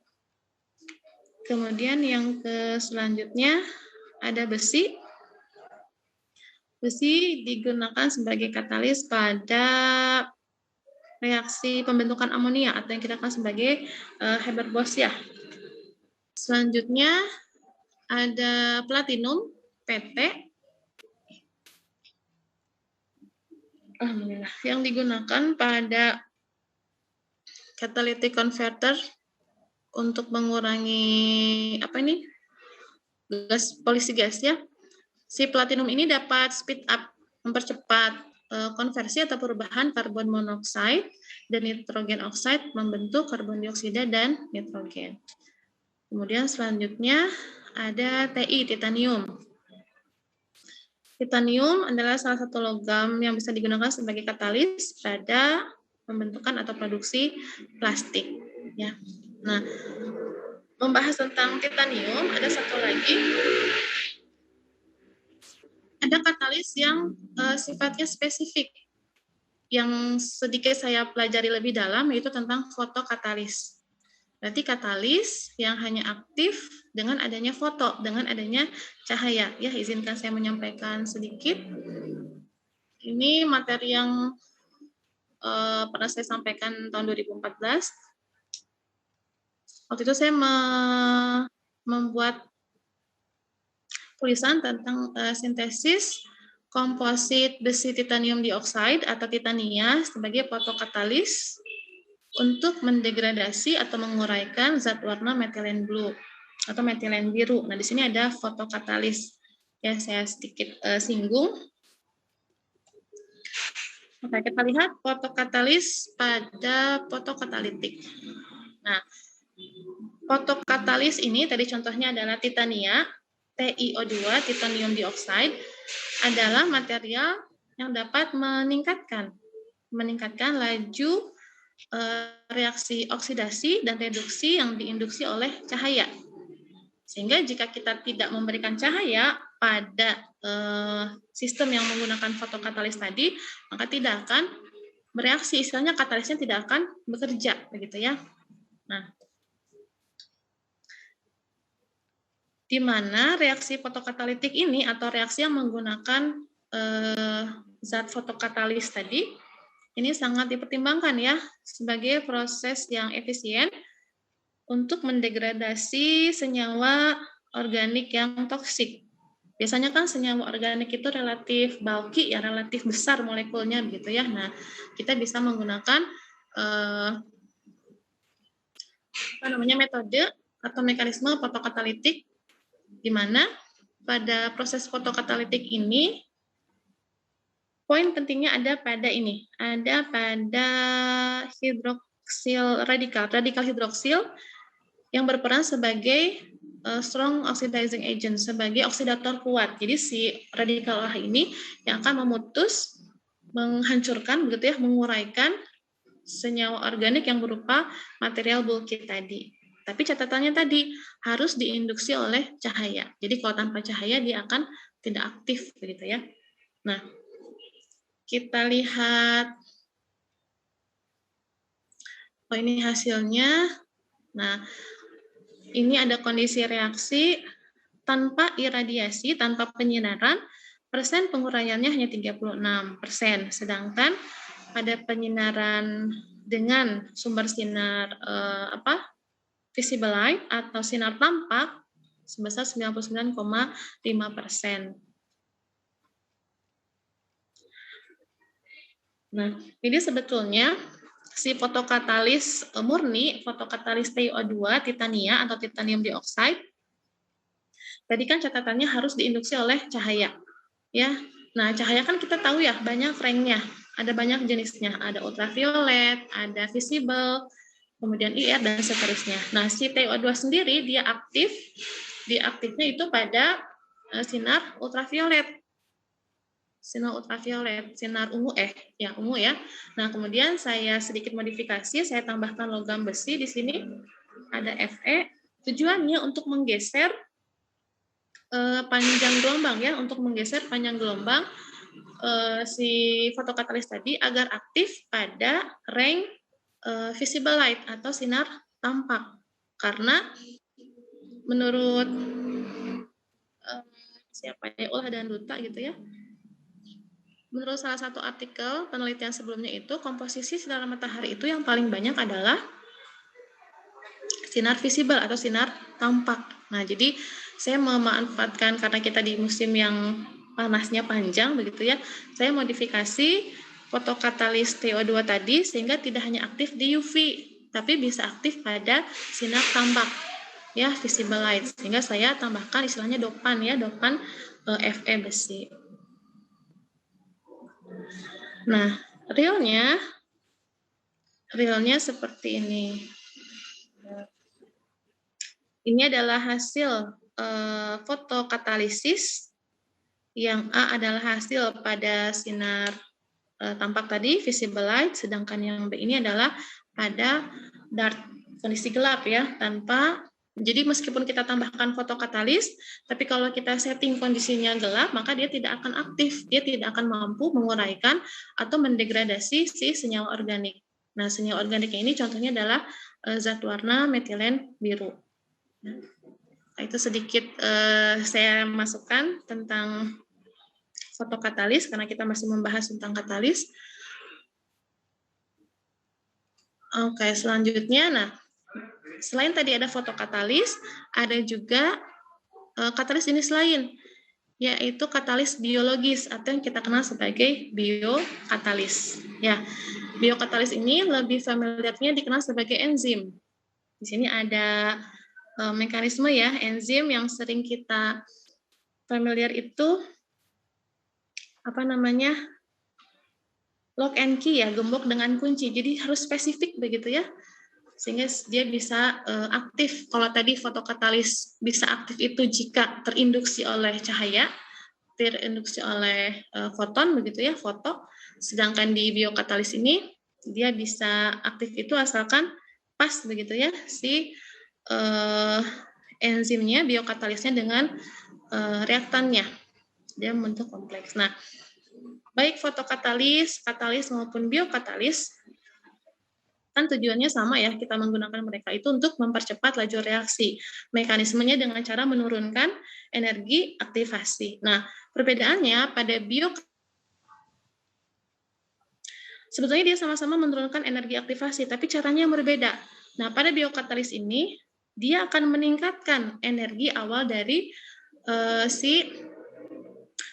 Kemudian yang selanjutnya ada besi. Besi digunakan sebagai katalis pada reaksi pembentukan amonia atau yang kita kenal sebagai Haber-Bosch ya. Selanjutnya ada platinum, PT, yang digunakan pada catalytic converter untuk mengurangi polusi gas ya. Si platinum ini dapat speed up, mempercepat konversi atau perubahan karbon monoksida dan nitrogen oksida membentuk karbon dioksida dan nitrogen. Kemudian selanjutnya ada Ti, titanium. Titanium adalah salah satu logam yang bisa digunakan sebagai katalis pada pembentukan atau produksi plastik. Ya. Nah, membahas tentang titanium, ada satu lagi. Ada katalis yang sifatnya spesifik, yang sedikit saya pelajari lebih dalam, yaitu tentang fotokatalis. Berarti katalis yang hanya aktif dengan adanya foto, dengan adanya cahaya. Ya, izinkan saya menyampaikan sedikit. Ini materi yang pernah saya sampaikan tahun 2014. Waktu itu saya membuat tulisan tentang sintesis komposit besi titanium dioksida atau titania sebagai fotokatalis untuk mendegradasi atau menguraikan zat warna metilen blue atau metilen biru. Nah, di sini ada fotokatalis. Ya, saya sedikit singgung. Oke, kita lihat fotokatalis pada fotokatalitik. Nah, fotokatalis ini tadi contohnya adalah titania, TiO2, titanium dioksida, adalah material yang dapat meningkatkan laju reaksi oksidasi dan reduksi yang diinduksi oleh cahaya. Sehingga jika kita tidak memberikan cahaya pada sistem yang menggunakan fotokatalis tadi, maka tidak akan bereaksi, istilahnya katalisnya tidak akan bekerja, begitu ya. Nah, di mana reaksi fotokatalitik ini atau reaksi yang menggunakan zat fotokatalis tadi ini sangat dipertimbangkan ya sebagai proses yang efisien untuk mendegradasi senyawa organik yang toksik. Biasanya kan senyawa organik itu relatif bulky ya, relatif besar molekulnya begitu ya. Nah, kita bisa menggunakan metode atau mekanisme fotokatalitik di mana pada proses fotokatalitik ini poin pentingnya ada pada hidroksil radikal hidroksil yang berperan sebagai strong oxidizing agent, sebagai oksidator kuat. Jadi si radikal OH ini yang akan memutus, menghancurkan begitu ya, menguraikan senyawa organik yang berupa material bulky tadi. Tapi catatannya tadi harus diinduksi oleh cahaya. Jadi kalau tanpa cahaya dia akan tidak aktif begitu ya. Nah, kita lihat ini hasilnya. Nah, ini ada kondisi reaksi tanpa iradiasi, tanpa penyinaran, persen penguraiannya hanya 36%. Sedangkan pada penyinaran dengan sumber sinar visible light atau sinar tampak sebesar 99,5%. Nah, ini sebetulnya si fotokatalis murni, fotokatalis TiO2, titania atau titanium dioksida, tadi kan catatannya harus diinduksi oleh cahaya. Ya, nah cahaya kan kita tahu ya banyak range-nya, ada banyak jenisnya, ada ultraviolet, ada visible, kemudian IR dan seterusnya. Nah, si TiO2 sendiri dia aktifnya itu pada sinar ultraviolet. Sinar ultraviolet, sinar ungu ungu ya. Nah, kemudian saya sedikit modifikasi, saya tambahkan logam besi di sini ada Fe. Tujuannya untuk menggeser panjang gelombang ya, untuk menggeser panjang gelombang si fotokatalis tadi agar aktif pada range visible light atau sinar tampak. Karena menurut Ulah dan Duta gitu ya. Menurut salah satu artikel penelitian sebelumnya itu komposisi sinar matahari itu yang paling banyak adalah sinar visible atau sinar tampak. Nah, jadi saya memanfaatkan karena kita di musim yang panasnya panjang begitu ya. Saya modifikasi fotokatalis TiO2 tadi sehingga tidak hanya aktif di UV, tapi bisa aktif pada sinar tampak ya, visible light. Sehingga saya tambahkan istilahnya dopan ya, dopan Fe besi. Nah, realnya seperti ini. Ini adalah hasil fotokatalisis. Yang A adalah hasil pada sinar tampak tadi, visible light, sedangkan yang B ini adalah pada dark, kondisi gelap ya, tanpa. Jadi meskipun kita tambahkan fotokatalis, tapi kalau kita setting kondisinya gelap, maka dia tidak akan aktif, dia tidak akan mampu menguraikan atau mendegradasi si senyawa organik. Nah, senyawa organik ini contohnya adalah zat warna metilen biru. Nah, itu sedikit saya masukkan tentang fotokatalis karena kita masih membahas tentang katalis. Oke, selanjutnya, nah selain tadi ada fotokatalis, ada juga katalis jenis lain, yaitu katalis biologis atau yang kita kenal sebagai biokatalis. Ya, biokatalis ini lebih familiarnya dikenal sebagai enzim. Di sini ada mekanisme ya, enzim yang sering kita familiar itu apa namanya? Lock and key ya, gembok dengan kunci. Jadi harus spesifik begitu ya, sehingga dia bisa aktif. Kalau tadi fotokatalis bisa aktif itu jika terinduksi oleh cahaya, terinduksi oleh foton begitu ya, foto. Sedangkan di biokatalis ini dia bisa aktif itu asalkan pas begitu ya si enzimnya, biokatalisnya dengan reaktannya. Dia membentuk kompleks. Nah, baik fotokatalis, katalis maupun biokatalis kan tujuannya sama ya, kita menggunakan mereka itu untuk mempercepat laju reaksi. Mekanismenya dengan cara menurunkan energi aktivasi. Nah, perbedaannya pada sebetulnya dia sama-sama menurunkan energi aktivasi, tapi caranya yang berbeda. Nah, pada biokatalis ini, dia akan meningkatkan energi awal dari si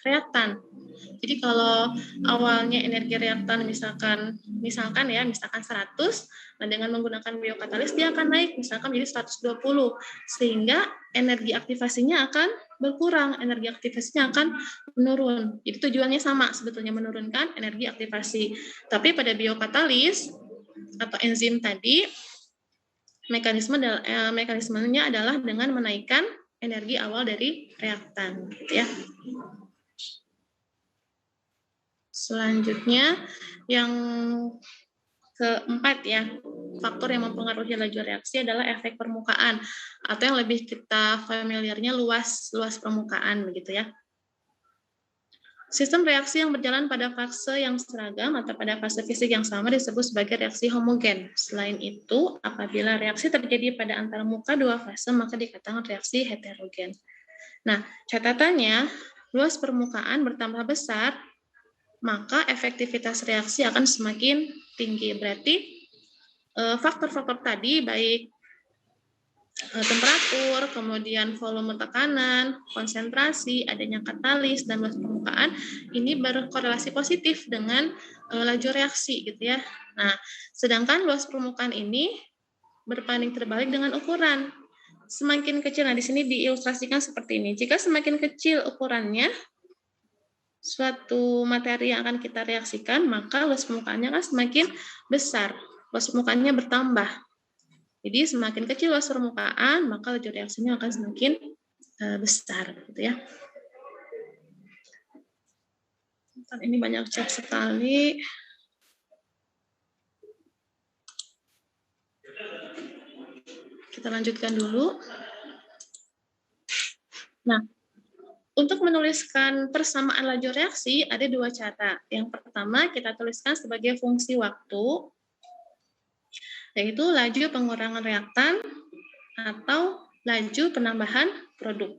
reaktan. Jadi kalau awalnya energi reaktan misalkan 100, nah dengan menggunakan biokatalis dia akan naik misalkan menjadi 120, sehingga energi aktivasinya akan berkurang, energi aktivasinya akan menurun. Jadi tujuannya sama sebetulnya, menurunkan energi aktivasi. Tapi pada biokatalis atau enzim tadi mekanismenya adalah dengan menaikkan energi awal dari reaktan, gitu ya. Selanjutnya yang keempat ya, faktor yang mempengaruhi laju reaksi adalah efek permukaan atau yang lebih kita familiarnya luas permukaan begitu ya. Sistem reaksi yang berjalan pada fase yang seragam atau pada fase fisik yang sama disebut sebagai reaksi homogen. Selain itu, apabila reaksi terjadi pada antara muka dua fase maka dikatakan reaksi heterogen. Nah, catatannya, luas permukaan bertambah besar maka efektivitas reaksi akan semakin tinggi. Berarti faktor-faktor tadi baik temperatur, kemudian volume tekanan, konsentrasi, adanya katalis, dan luas permukaan, ini berkorelasi positif dengan laju reaksi gitu ya. Nah, sedangkan luas permukaan ini berbanding terbalik dengan ukuran. Semakin kecil, nah di sini diilustrasikan seperti ini. Jika semakin kecil ukurannya, suatu materi yang akan kita reaksikan, maka luas permukaannya kan semakin besar, luas permukaannya bertambah. Jadi semakin kecil luas permukaan, maka laju reaksinya akan semakin besar, gitu ya. Ini banyak chat sekali. Kita lanjutkan dulu. Nah, untuk menuliskan persamaan laju reaksi ada dua cara. Yang pertama kita tuliskan sebagai fungsi waktu, yaitu laju pengurangan reaktan atau laju penambahan produk.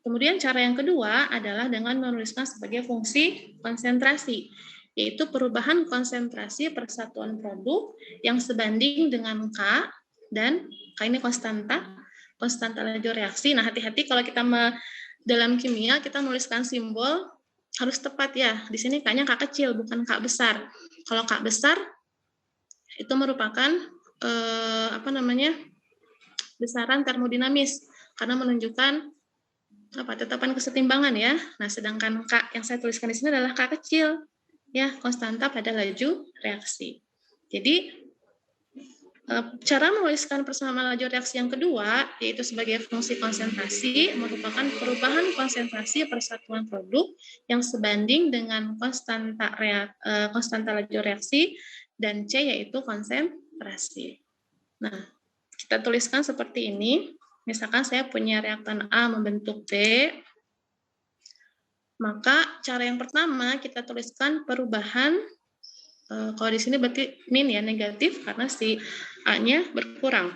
Kemudian cara yang kedua adalah dengan menuliskan sebagai fungsi konsentrasi, yaitu perubahan konsentrasi persatuan produk yang sebanding dengan K, dan K ini konstanta laju reaksi. Nah, hati-hati kalau kita dalam kimia kita menuliskan simbol harus tepat ya. Di sini K-nya K kecil, bukan K besar. Kalau K besar itu merupakan besaran termodinamis karena menunjukkan tetapan kesetimbangan ya. Nah, sedangkan K yang saya tuliskan di sini adalah K kecil ya, konstanta pada laju reaksi. Jadi cara menuliskan persamaan laju reaksi yang kedua, yaitu sebagai fungsi konsentrasi, merupakan perubahan konsentrasi persatuan produk yang sebanding dengan konstanta laju reaksi, dan C yaitu konsentrasi. Nah, kita tuliskan seperti ini. Misalkan saya punya reaktan A membentuk B, maka cara yang pertama kita tuliskan perubahan. Kalau di sini berarti min ya, negatif karena si A-nya berkurang.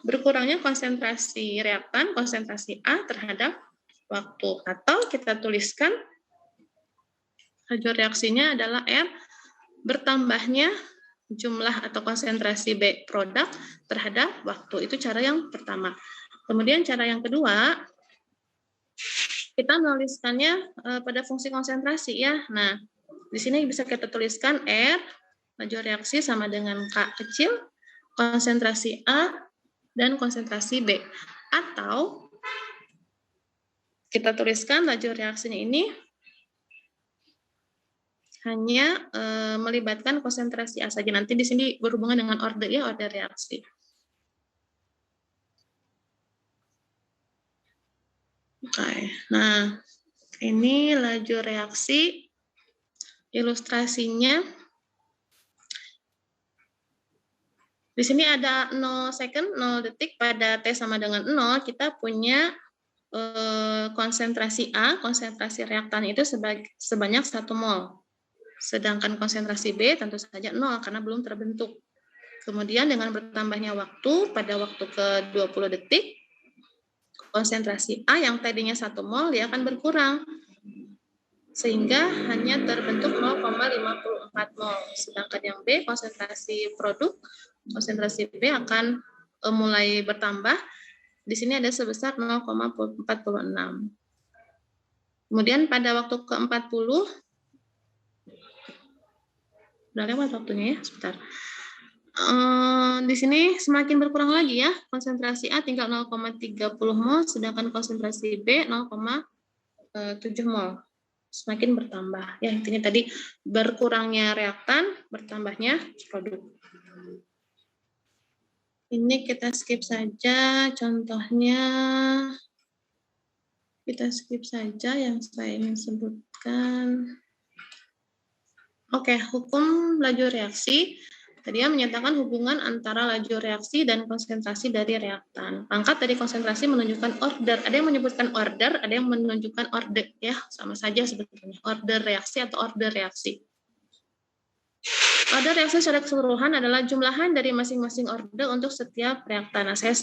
Berkurangnya konsentrasi reaktan, konsentrasi A terhadap waktu. Atau kita tuliskan laju reaksinya adalah R, bertambahnya jumlah atau konsentrasi B produk terhadap waktu. Itu cara yang pertama. Kemudian cara yang kedua, Kita menuliskannya pada fungsi konsentrasi ya. Nah, di sini bisa kita tuliskan R, laju reaksi sama dengan K kecil, konsentrasi A, dan konsentrasi B. Atau kita tuliskan laju reaksinya ini hanya melibatkan konsentrasi A saja. Nanti di sini berhubungan dengan order ya, order reaksi. Oke, nah ini laju reaksi, ilustrasinya. Di sini ada 0 second, 0 detik pada T sama dengan 0, kita punya konsentrasi A, konsentrasi reaktan itu sebanyak 1 mol. Sedangkan konsentrasi B tentu saja 0 karena belum terbentuk. Kemudian dengan bertambahnya waktu, pada waktu ke 20 detik, konsentrasi A yang tadinya 1 mol dia akan berkurang sehingga hanya terbentuk 0,54 mol. Sedangkan yang B, konsentrasi produk, konsentrasi B akan mulai bertambah. Di sini ada sebesar 0,46. Kemudian pada waktu ke-40, udah lewat waktunya ya, sebentar. Di sini semakin berkurang lagi ya, konsentrasi A tinggal 0,30 mol, sedangkan konsentrasi B 0,7 mol. Semakin bertambah. Ya, intinya tadi berkurangnya reaktan, bertambahnya produk. Ini kita skip saja contohnya. Kita skip saja yang saya ingin sebutkan. Oke, hukum laju reaksi. Tadi dia menyatakan hubungan antara laju reaksi dan konsentrasi dari reaktan. Pangkat dari konsentrasi menunjukkan order. Ada yang menyebutkan order, ada yang menunjukkan order. Ya, sama saja sebetulnya. Order reaksi atau order reaksi. Order reaksi secara keseluruhan adalah jumlahan dari masing-masing order untuk setiap reaktan. Nah, saya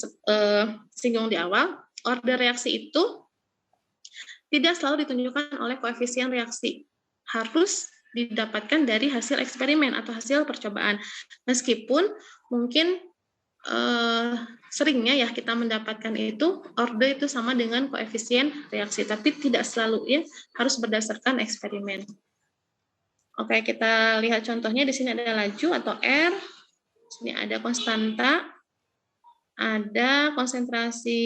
singgung di awal. Order reaksi itu tidak selalu ditunjukkan oleh koefisien reaksi. Harus didapatkan dari hasil eksperimen atau hasil percobaan. Meskipun mungkin seringnya ya kita mendapatkan itu order itu sama dengan koefisien reaksi, tapi tidak selalu ya, harus berdasarkan eksperimen. Oke, kita lihat contohnya. Di sini ada laju atau R, di sini ada konstanta, ada konsentrasi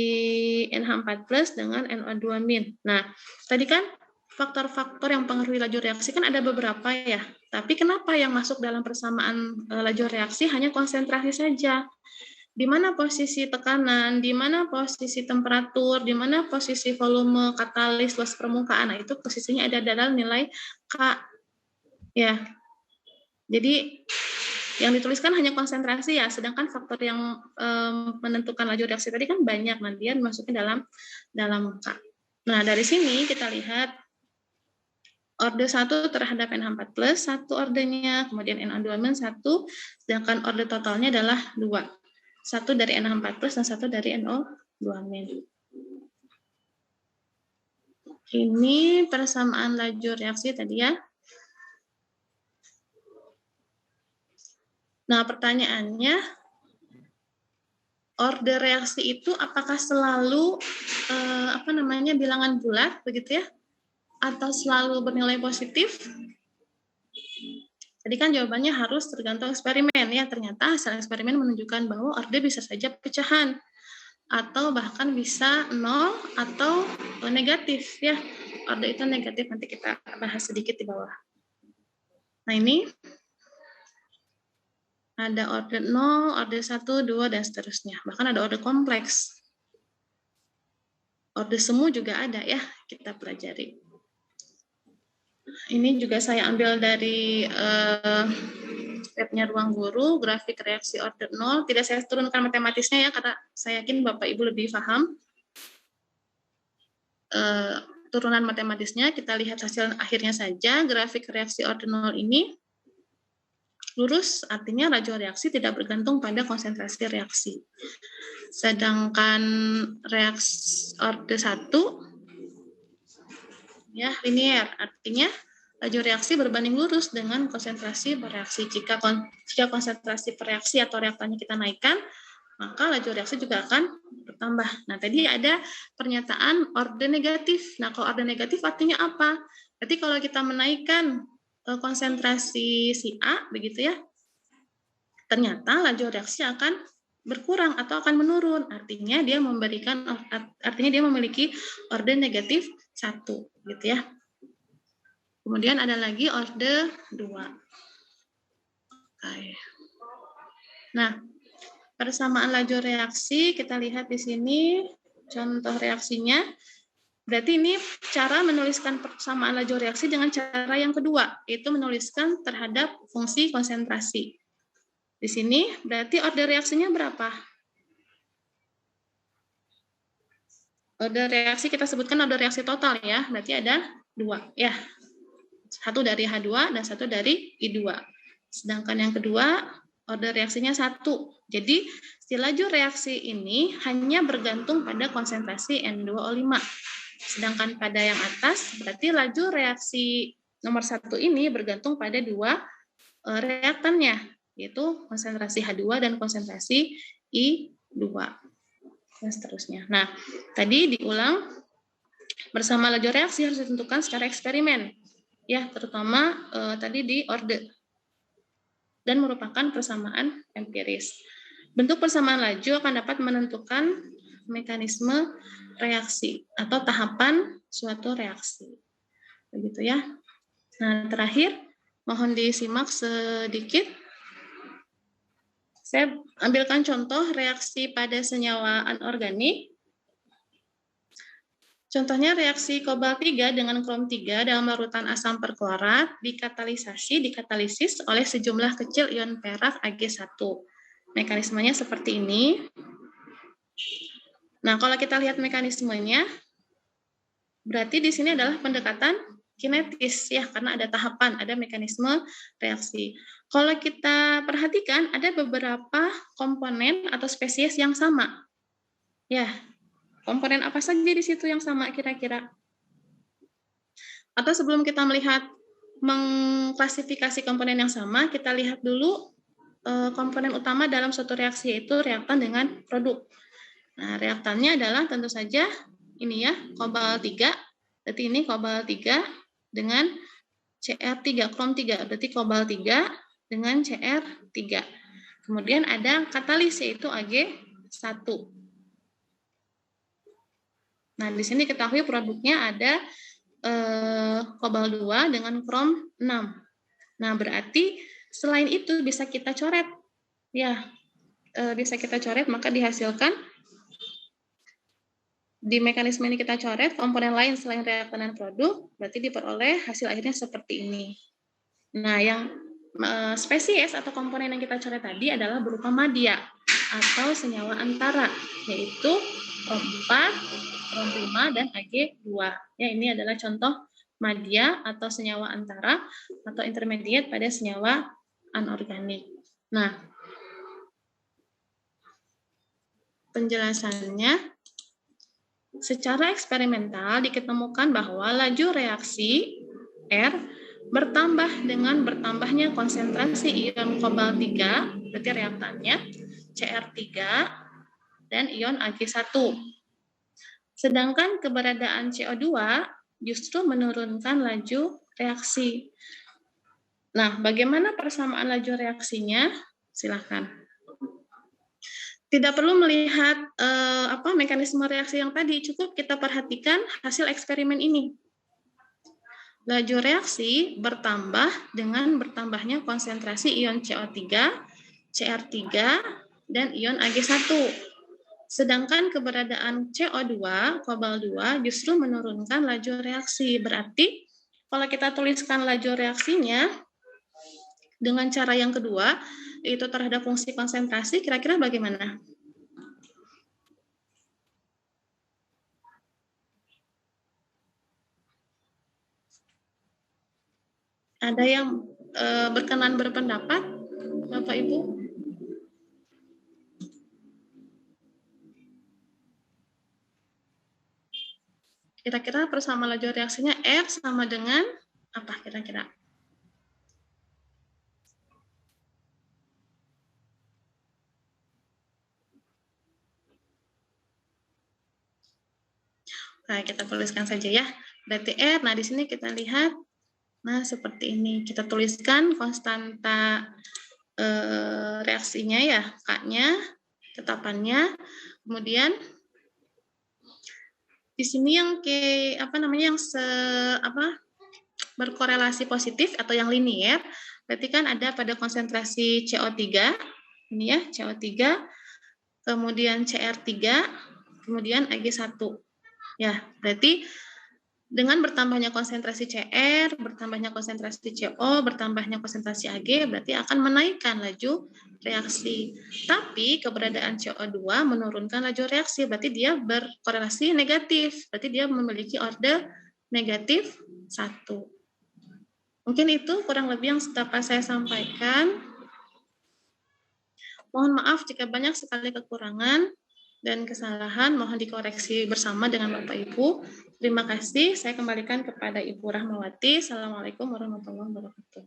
NH4+ dengan NO2-. Nah, tadi kan faktor-faktor yang mempengaruhi laju reaksi kan ada beberapa ya. Tapi kenapa yang masuk dalam persamaan laju reaksi hanya konsentrasi saja? Di mana posisi tekanan, di mana posisi temperatur, di mana posisi volume, katalis, luas permukaan. Nah, itu posisinya ada dalam nilai K. Ya. Jadi yang dituliskan hanya konsentrasi ya, sedangkan faktor yang menentukan laju reaksi tadi kan banyak, nah dia masuknya dalam K. Nah, dari sini kita lihat order 1 terhadap NH4+, 1 ordernya, kemudian NO2- 1, sedangkan order totalnya adalah 2. 1 dari NH4+ dan 1 dari NO2-. Ini persamaan laju reaksi tadi ya. Nah, pertanyaannya, order reaksi itu apakah selalu bilangan bulat begitu ya? Atau selalu bernilai positif? Tadi kan jawabannya harus tergantung eksperimen ya. Ternyata hasil eksperimen menunjukkan bahwa order bisa saja pecahan atau bahkan bisa 0 atau negatif ya. Order itu negatif, nanti kita bahas sedikit di bawah. Nah, ini ada order 0, order 1, 2, dan seterusnya. Bahkan ada order kompleks. Order semu juga ada ya, kita pelajari. Ini juga saya ambil dari webnya Ruang Guru, grafik reaksi order 0. Tidak saya turunkan matematisnya ya, karena saya yakin Bapak Ibu lebih paham. Turunan matematisnya, kita lihat hasil akhirnya saja. Grafik reaksi order 0 ini lurus, artinya laju reaksi tidak bergantung pada konsentrasi reaksi. Sedangkan reaksi order 1 ya linear, artinya laju reaksi berbanding lurus dengan konsentrasi bereaksi. Jika konsentrasi bereaksi atau reaktannya kita naikkan, maka laju reaksi juga akan bertambah. Nah, tadi ada pernyataan orde negatif. Nah, kalau orde negatif artinya apa? Berarti kalau kita menaikkan konsentrasi si A, begitu ya, ternyata laju reaksi akan berkurang atau akan menurun. Artinya dia memiliki orde negatif 1, gitu ya. Kemudian ada lagi orde 2. Oke. Nah, persamaan laju reaksi kita lihat di sini contoh reaksinya. Berarti ini cara menuliskan persamaan laju reaksi dengan cara yang kedua, yaitu menuliskan terhadap fungsi konsentrasi. Di sini berarti order reaksinya berapa? Order reaksi kita sebutkan order reaksi total ya, berarti ada 2 ya. Satu dari H2 dan satu dari I2. Sedangkan yang kedua order reaksinya 1. Jadi si laju reaksi ini hanya bergantung pada konsentrasi N2O5. Sedangkan pada yang atas berarti laju reaksi nomor 1 ini bergantung pada 2 reaktannya, yaitu konsentrasi H2 dan konsentrasi I2. Dan seterusnya. Nah, tadi diulang, bersama laju reaksi harus ditentukan secara eksperimen, ya, terutama tadi di orde, dan merupakan persamaan empiris. Bentuk persamaan laju akan dapat menentukan mekanisme reaksi atau tahapan suatu reaksi. Begitu ya. Nah, terakhir mohon disimak sedikit. Saya ambilkan contoh reaksi pada senyawa anorganik. Contohnya reaksi kobalt 3 dengan krom 3 dalam larutan asam perklorat dikatalisis oleh sejumlah kecil ion perak Ag1. Mekanismenya seperti ini. Nah, kalau kita lihat mekanismenya, berarti di sini adalah pendekatan kinetis ya, karena ada tahapan, ada mekanisme reaksi. Kalau kita perhatikan, ada beberapa komponen atau spesies yang sama. Ya, komponen apa saja di situ yang sama kira-kira? Atau sebelum kita melihat mengklasifikasi komponen yang sama, kita lihat dulu komponen utama dalam suatu reaksi, yaitu reaktan dengan produk. Nah, reaktannya adalah tentu saja ini ya, kobalt 3. Berarti ini kobalt 3 dengan Cr3, krom 3. Berarti kobalt 3 dengan Cr3. Kemudian ada katalis, yaitu Ag1. Nah, di sini ketahui produknya ada kobalt 2 dengan krom 6. Nah, berarti selain itu bisa kita coret. Ya, bisa kita coret, maka dihasilkan di mekanisme ini kita coret komponen lain selain reaktan dan produk, berarti diperoleh hasil akhirnya seperti ini. Nah, yang spesies atau komponen yang kita coret tadi adalah berupa madya atau senyawa antara, yaitu krom 4, krom 5, dan Ag2. Ya, ini adalah contoh madya atau senyawa antara atau intermediate pada senyawa anorganik. Nah, penjelasannya, secara eksperimental diketemukan bahwa laju reaksi R bertambah dengan bertambahnya konsentrasi ion kobalt 3, berarti reaktannya Cr3, dan ion Ag1. Sedangkan keberadaan CO2 justru menurunkan laju reaksi. Nah, bagaimana persamaan laju reaksinya? Silakan. Tidak perlu melihat mekanisme reaksi yang tadi, cukup kita perhatikan hasil eksperimen ini. Laju reaksi bertambah dengan bertambahnya konsentrasi ion CO3, Cr3, dan ion Ag1. Sedangkan keberadaan CO2, kobalt 2, justru menurunkan laju reaksi. Berarti, kalau kita tuliskan laju reaksinya dengan cara yang kedua, yaitu terhadap fungsi konsentrasi, kira-kira bagaimana? Ada yang berkenan berpendapat, Bapak Ibu? Kira-kira persamaan laju reaksinya R sama dengan apa kira-kira? Nah, kita tuliskan saja ya. Berarti R, nah di sini kita lihat, nah seperti ini. Kita tuliskan konstanta reaksinya ya, K-nya, tetapannya. Kemudian di sini yang yang berkorelasi positif atau yang linier, berarti kan ada pada konsentrasi CO3, ini ya, CO3, kemudian CR3, kemudian Ag1. Ya, berarti dengan bertambahnya konsentrasi CR, bertambahnya konsentrasi CO, bertambahnya konsentrasi Ag, berarti akan menaikkan laju reaksi. Tapi keberadaan CO2 menurunkan laju reaksi, berarti dia berkorelasi negatif, berarti dia memiliki order negatif 1. Mungkin itu kurang lebih yang dapat saya sampaikan. Mohon maaf jika banyak sekali kekurangan dan kesalahan, mohon dikoreksi bersama dengan Bapak Ibu. Terima kasih, saya kembalikan kepada Ibu Rahmawati. Assalamualaikum warahmatullahi wabarakatuh.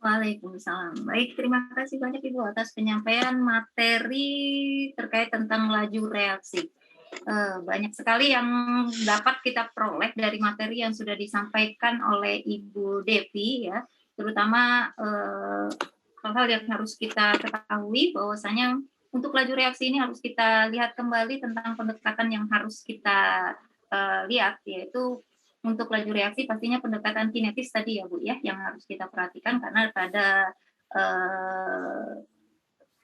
Waalaikumsalam. Baik, terima kasih banyak Ibu atas penyampaian materi terkait tentang laju reaksi. Banyak sekali yang dapat kita peroleh dari materi yang sudah disampaikan oleh Ibu Devi ya, terutama hal-hal yang harus kita ketahui bahwasanya untuk laju reaksi ini harus kita lihat kembali tentang pendekatan yang harus kita lihat, yaitu untuk laju reaksi pastinya pendekatan kinetis tadi ya Bu ya, yang harus kita perhatikan karena pada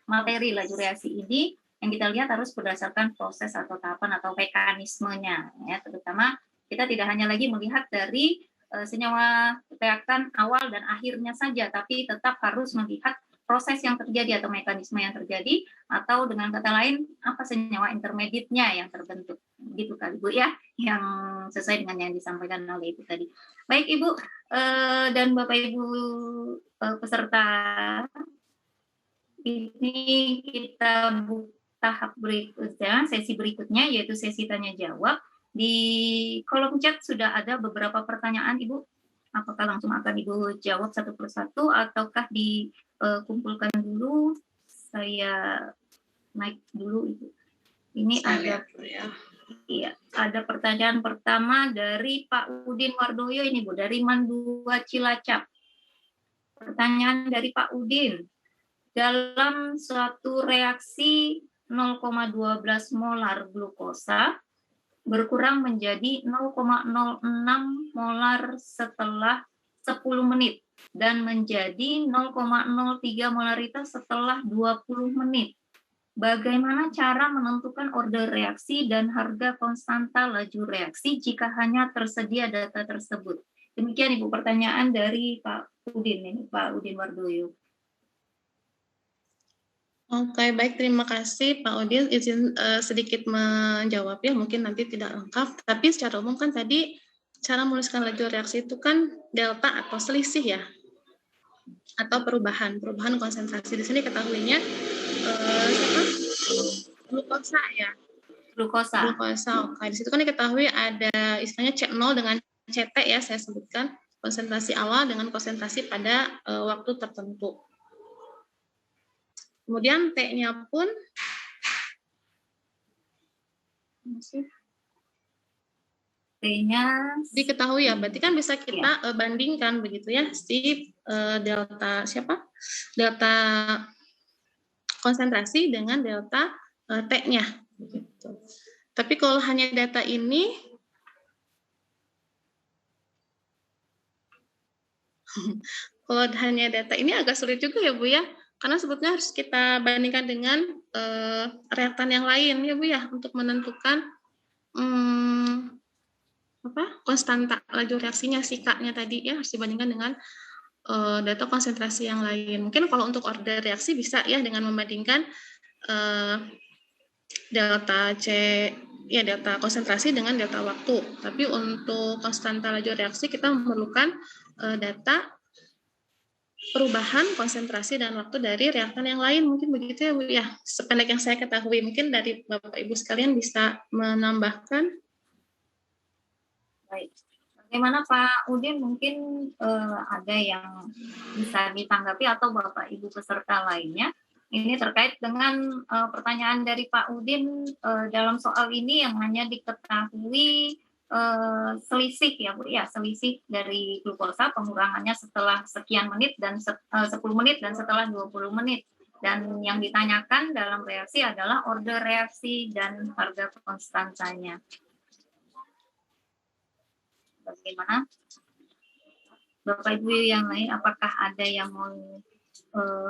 materi laju reaksi ini yang kita lihat harus berdasarkan proses atau tahapan atau mekanismenya ya, terutama kita tidak hanya lagi melihat dari senyawa reaktan awal dan akhirnya saja, tapi tetap harus melihat proses yang terjadi atau mekanisme yang terjadi, atau dengan kata lain apa senyawa intermediate-nya yang terbentuk, gitu kali Bu ya, yang sesuai dengan yang disampaikan oleh Ibu tadi. Baik Ibu dan Bapak Ibu peserta, ini kita buka tahap berikutnya, sesi berikutnya yaitu sesi tanya jawab. Di kolom chat sudah ada beberapa pertanyaan Ibu. Apakah langsung akan Ibu jawab satu persatu ataukah dikumpulkan dulu? Saya naik dulu Ibu. Ini ada iya, ada pertanyaan pertama dari Pak Udin Wardoyo ini Bu, dari Mandua Cilacap. Pertanyaan dari Pak Udin. Dalam suatu reaksi 0,12 molar glukosa berkurang menjadi 0,06 molar setelah 10 menit dan menjadi 0,03 molaritas setelah 20 menit. Bagaimana cara menentukan order reaksi dan harga konstanta laju reaksi jika hanya tersedia data tersebut? Demikian Ibu pertanyaan dari Pak Udin ini, Pak Udin Wardoyo. Oke, baik, terima kasih Pak Udin. Izin sedikit menjawab ya, mungkin nanti tidak lengkap. Tapi secara umum kan tadi cara menuliskan laju reaksi itu kan delta atau selisih ya, atau perubahan konsentrasi. Di sini ketahuinya glukosa ya. Glukosa. Oke, di situ kan diketahui ada istilahnya C0 dengan CT ya, saya sebutkan konsentrasi awal dengan konsentrasi pada waktu tertentu. Kemudian T-nya pun T-nya diketahui ya, berarti kan bisa kita bandingkan begitu ya, si delta delta konsentrasi dengan delta T-nya. Begitu. Tapi kalau hanya data ini, kalau hanya data ini agak sulit juga ya Bu ya. Karena sebetulnya harus kita bandingkan dengan reaktan yang lain ya Bu ya, untuk menentukan konstanta laju reaksinya, si K-nya tadi ya, harus dibandingkan dengan data konsentrasi yang lain. Mungkin kalau untuk order reaksi bisa ya dengan membandingkan delta C, ya delta konsentrasi dengan delta waktu. Tapi untuk konstanta laju reaksi kita memerlukan data perubahan konsentrasi dan waktu dari reaktan yang lain. Mungkin begitu ya Bu ya, sependek yang saya ketahui. Mungkin dari Bapak Ibu sekalian bisa menambahkan. Baik, bagaimana Pak Udin, mungkin ada yang bisa ditanggapi atau Bapak Ibu peserta lainnya. Ini terkait dengan pertanyaan dari Pak Udin dalam soal ini yang hanya diketahui selisih ya Bu ya, selisih dari glukosa pengurangannya setelah sekian menit dan 10 menit dan setelah 20 menit. Dan yang ditanyakan dalam reaksi adalah order reaksi dan harga konstantanya. Bagaimana? Bapak Ibu yang lain, apakah ada yang mau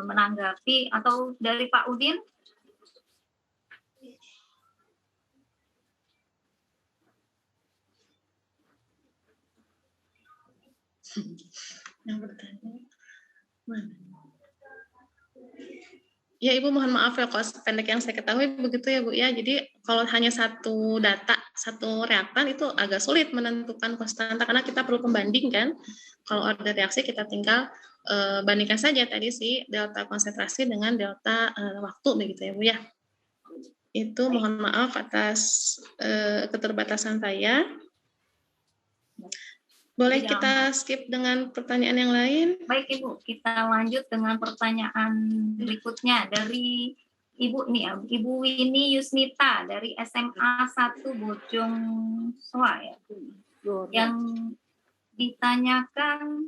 menanggapi atau dari Pak Udin? Yang bertanya mana? Ya Ibu, mohon maaf ya kalau pendek yang saya ketahui begitu ya Bu ya. Jadi kalau hanya satu data, satu reaktan itu agak sulit menentukan konstanta karena kita perlu pembanding kan. Kalau order reaksi kita tinggal bandingkan saja tadi sih delta konsentrasi dengan delta waktu begitu ya Bu ya. Itu mohon maaf atas keterbatasan saya. Boleh kita skip dengan pertanyaan yang lain? Baik Ibu, kita lanjut dengan pertanyaan berikutnya dari Ibu nih ya, Ibu Winnie Yusnita dari SMA 1 Bojong Soa ya. Yang ditanyakan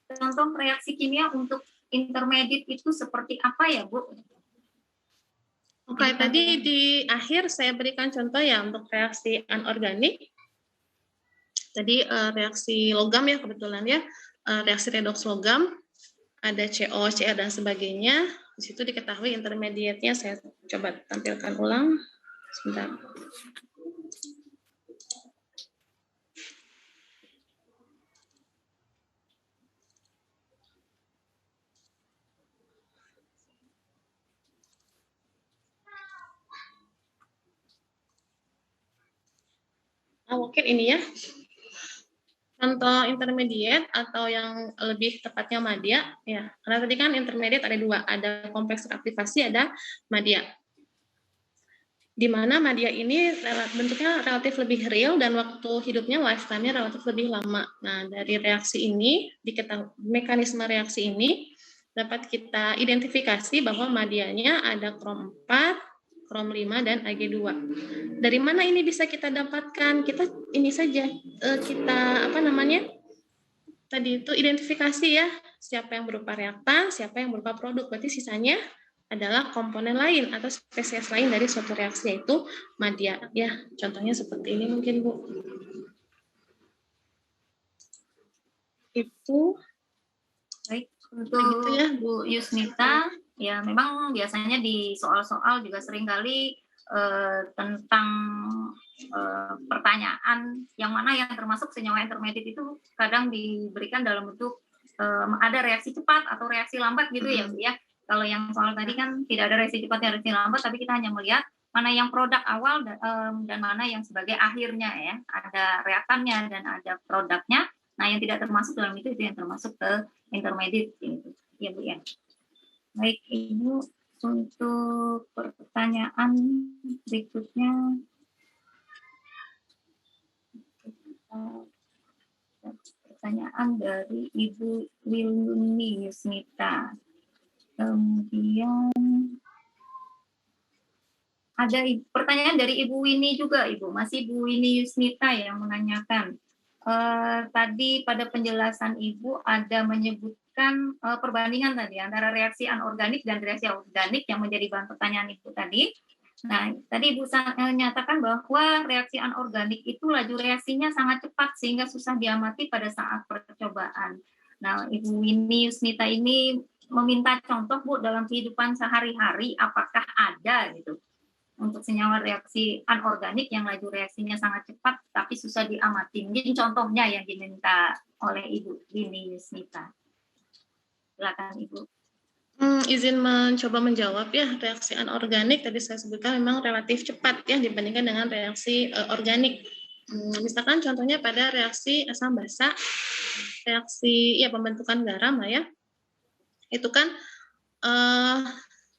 contoh reaksi kimia untuk intermediate itu seperti apa ya Bu? Oke, tadi di akhir saya berikan contoh ya untuk reaksi anorganik. Tadi reaksi logam ya kebetulan ya, reaksi redoks logam, ada CO, Cr dan sebagainya. Di situ diketahui intermediate-nya, saya coba tampilkan ulang. Sebentar. Mungkin ini ya. Contoh intermediate atau yang lebih tepatnya madya ya. Karena tadi kan intermediate ada dua, ada kompleks reaktivasi, ada madya. Di mana madya ini bentuknya relatif lebih real dan waktu hidupnya lifetime-nya relatif lebih lama. Nah, dari reaksi ini, mekanisme reaksi ini dapat kita identifikasi bahwa madyanya ada krom 4, krom 5 dan Ag2. Dari mana ini bisa kita dapatkan? Kita ini saja kita tadi itu identifikasi ya, siapa yang berupa reaktan, siapa yang berupa produk. Berarti sisanya adalah komponen lain atau spesies lain dari suatu reaksi, yaitu madya. Ya, contohnya seperti ini mungkin Bu. Itu baik untuk gitu ya Bu Yusnita. Ya, memang biasanya di soal-soal juga seringkali tentang pertanyaan yang mana yang termasuk senyawa intermediate itu kadang diberikan dalam bentuk ada reaksi cepat atau reaksi lambat gitu ya Bu ya. Kalau yang soal tadi kan tidak ada reaksi cepat dan reaksi lambat, tapi kita hanya melihat mana yang produk awal dan mana yang sebagai akhirnya ya. Ada reaktannya dan ada produknya. Nah, yang tidak termasuk dalam itu yang termasuk ke intermediate gitu. Ya Bu ya. Baik Ibu, untuk pertanyaan berikutnya pertanyaan dari Ibu Wiluni Yusnita. Kemudian ada pertanyaan dari Ibu Winnie juga, Ibu. Masih Ibu Winnie Yusnita yang menanyakan. Tadi pada penjelasan Ibu ada menyebutkan perbandingan tadi antara reaksi anorganik dan reaksi organik yang menjadi bahan pertanyaan Ibu tadi. Nah, tadi Ibu nyatakan bahwa reaksi anorganik itu laju reaksinya sangat cepat sehingga susah diamati pada saat percobaan. Nah, Ibu Winnie Yusnita ini meminta contoh Bu dalam kehidupan sehari-hari apakah ada gitu untuk senyawa reaksi anorganik yang laju reaksinya sangat cepat tapi susah diamati. Mungkin contohnya yang diminta oleh Ibu Winnie Yusnita. Silakan Ibu. Izin mencoba menjawab ya, reaksi anorganik tadi saya sebutkan memang relatif cepat ya dibandingkan dengan reaksi organik. Misalkan contohnya pada reaksi asam basa, reaksi ya pembentukan garam lah ya. Itu kan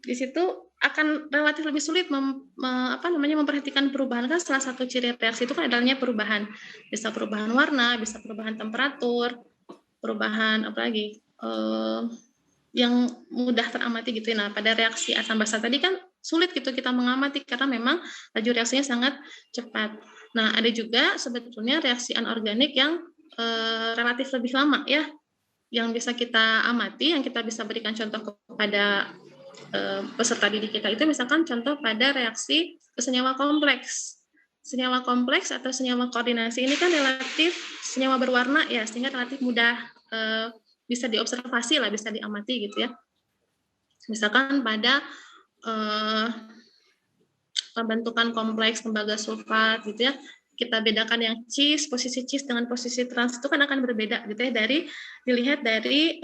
di situ akan relatif lebih sulit memperhatikan perubahan. Kan salah satu ciri reaksi itu kan adanya perubahan, bisa perubahan warna, bisa perubahan temperatur, perubahan apalagi yang mudah teramati gitu. Nah, pada reaksi asam basa tadi kan sulit gitu kita mengamati karena memang laju reaksinya sangat cepat. Nah, ada juga sebetulnya reaksi anorganik yang relatif lebih lama ya, yang bisa kita amati, yang kita bisa berikan contoh kepada peserta didik kita itu misalkan contoh pada reaksi senyawa kompleks. Senyawa kompleks atau senyawa koordinasi ini kan relatif senyawa berwarna ya, sehingga relatif mudah bisa diobservasi lah, bisa diamati gitu ya. Misalkan pada pembentukan kompleks tembaga sulfat gitu ya, kita bedakan yang cis, posisi cis dengan posisi trans itu kan akan berbeda gitu ya, dilihat dari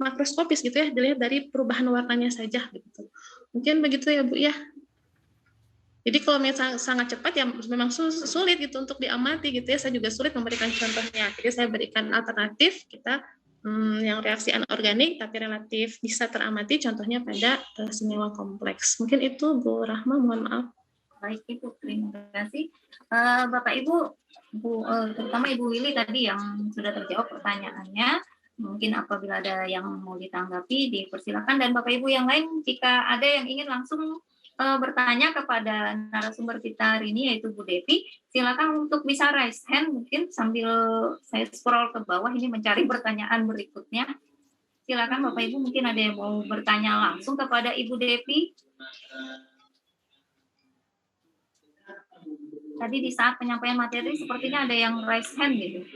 makroskopis gitu ya, dilihat dari perubahan warnanya saja gitu. Mungkin begitu ya Bu ya. Jadi kalau misalnya sangat cepat ya memang sulit gitu untuk diamati gitu ya, saya juga sulit memberikan contohnya. Jadi saya berikan alternatif kita yang reaksi anorganik tapi relatif bisa teramati, contohnya pada senyawa kompleks. Mungkin itu Bu Rahma, mohon maaf. Baik Ibu, terima kasih. Bapak Ibu, terutama Ibu Willy tadi yang sudah terjawab pertanyaannya. Mungkin apabila ada yang mau ditanggapi, dipersilakan. Dan Bapak Ibu yang lain, jika ada yang ingin langsung bertanya kepada narasumber kita hari ini, yaitu Bu Devi, silakan untuk bisa raise hand, mungkin sambil saya scroll ke bawah ini mencari pertanyaan berikutnya. Silakan Bapak Ibu, mungkin ada yang mau bertanya langsung kepada Ibu Devi. Tadi di saat penyampaian materi sepertinya ada yang raise hand gitu.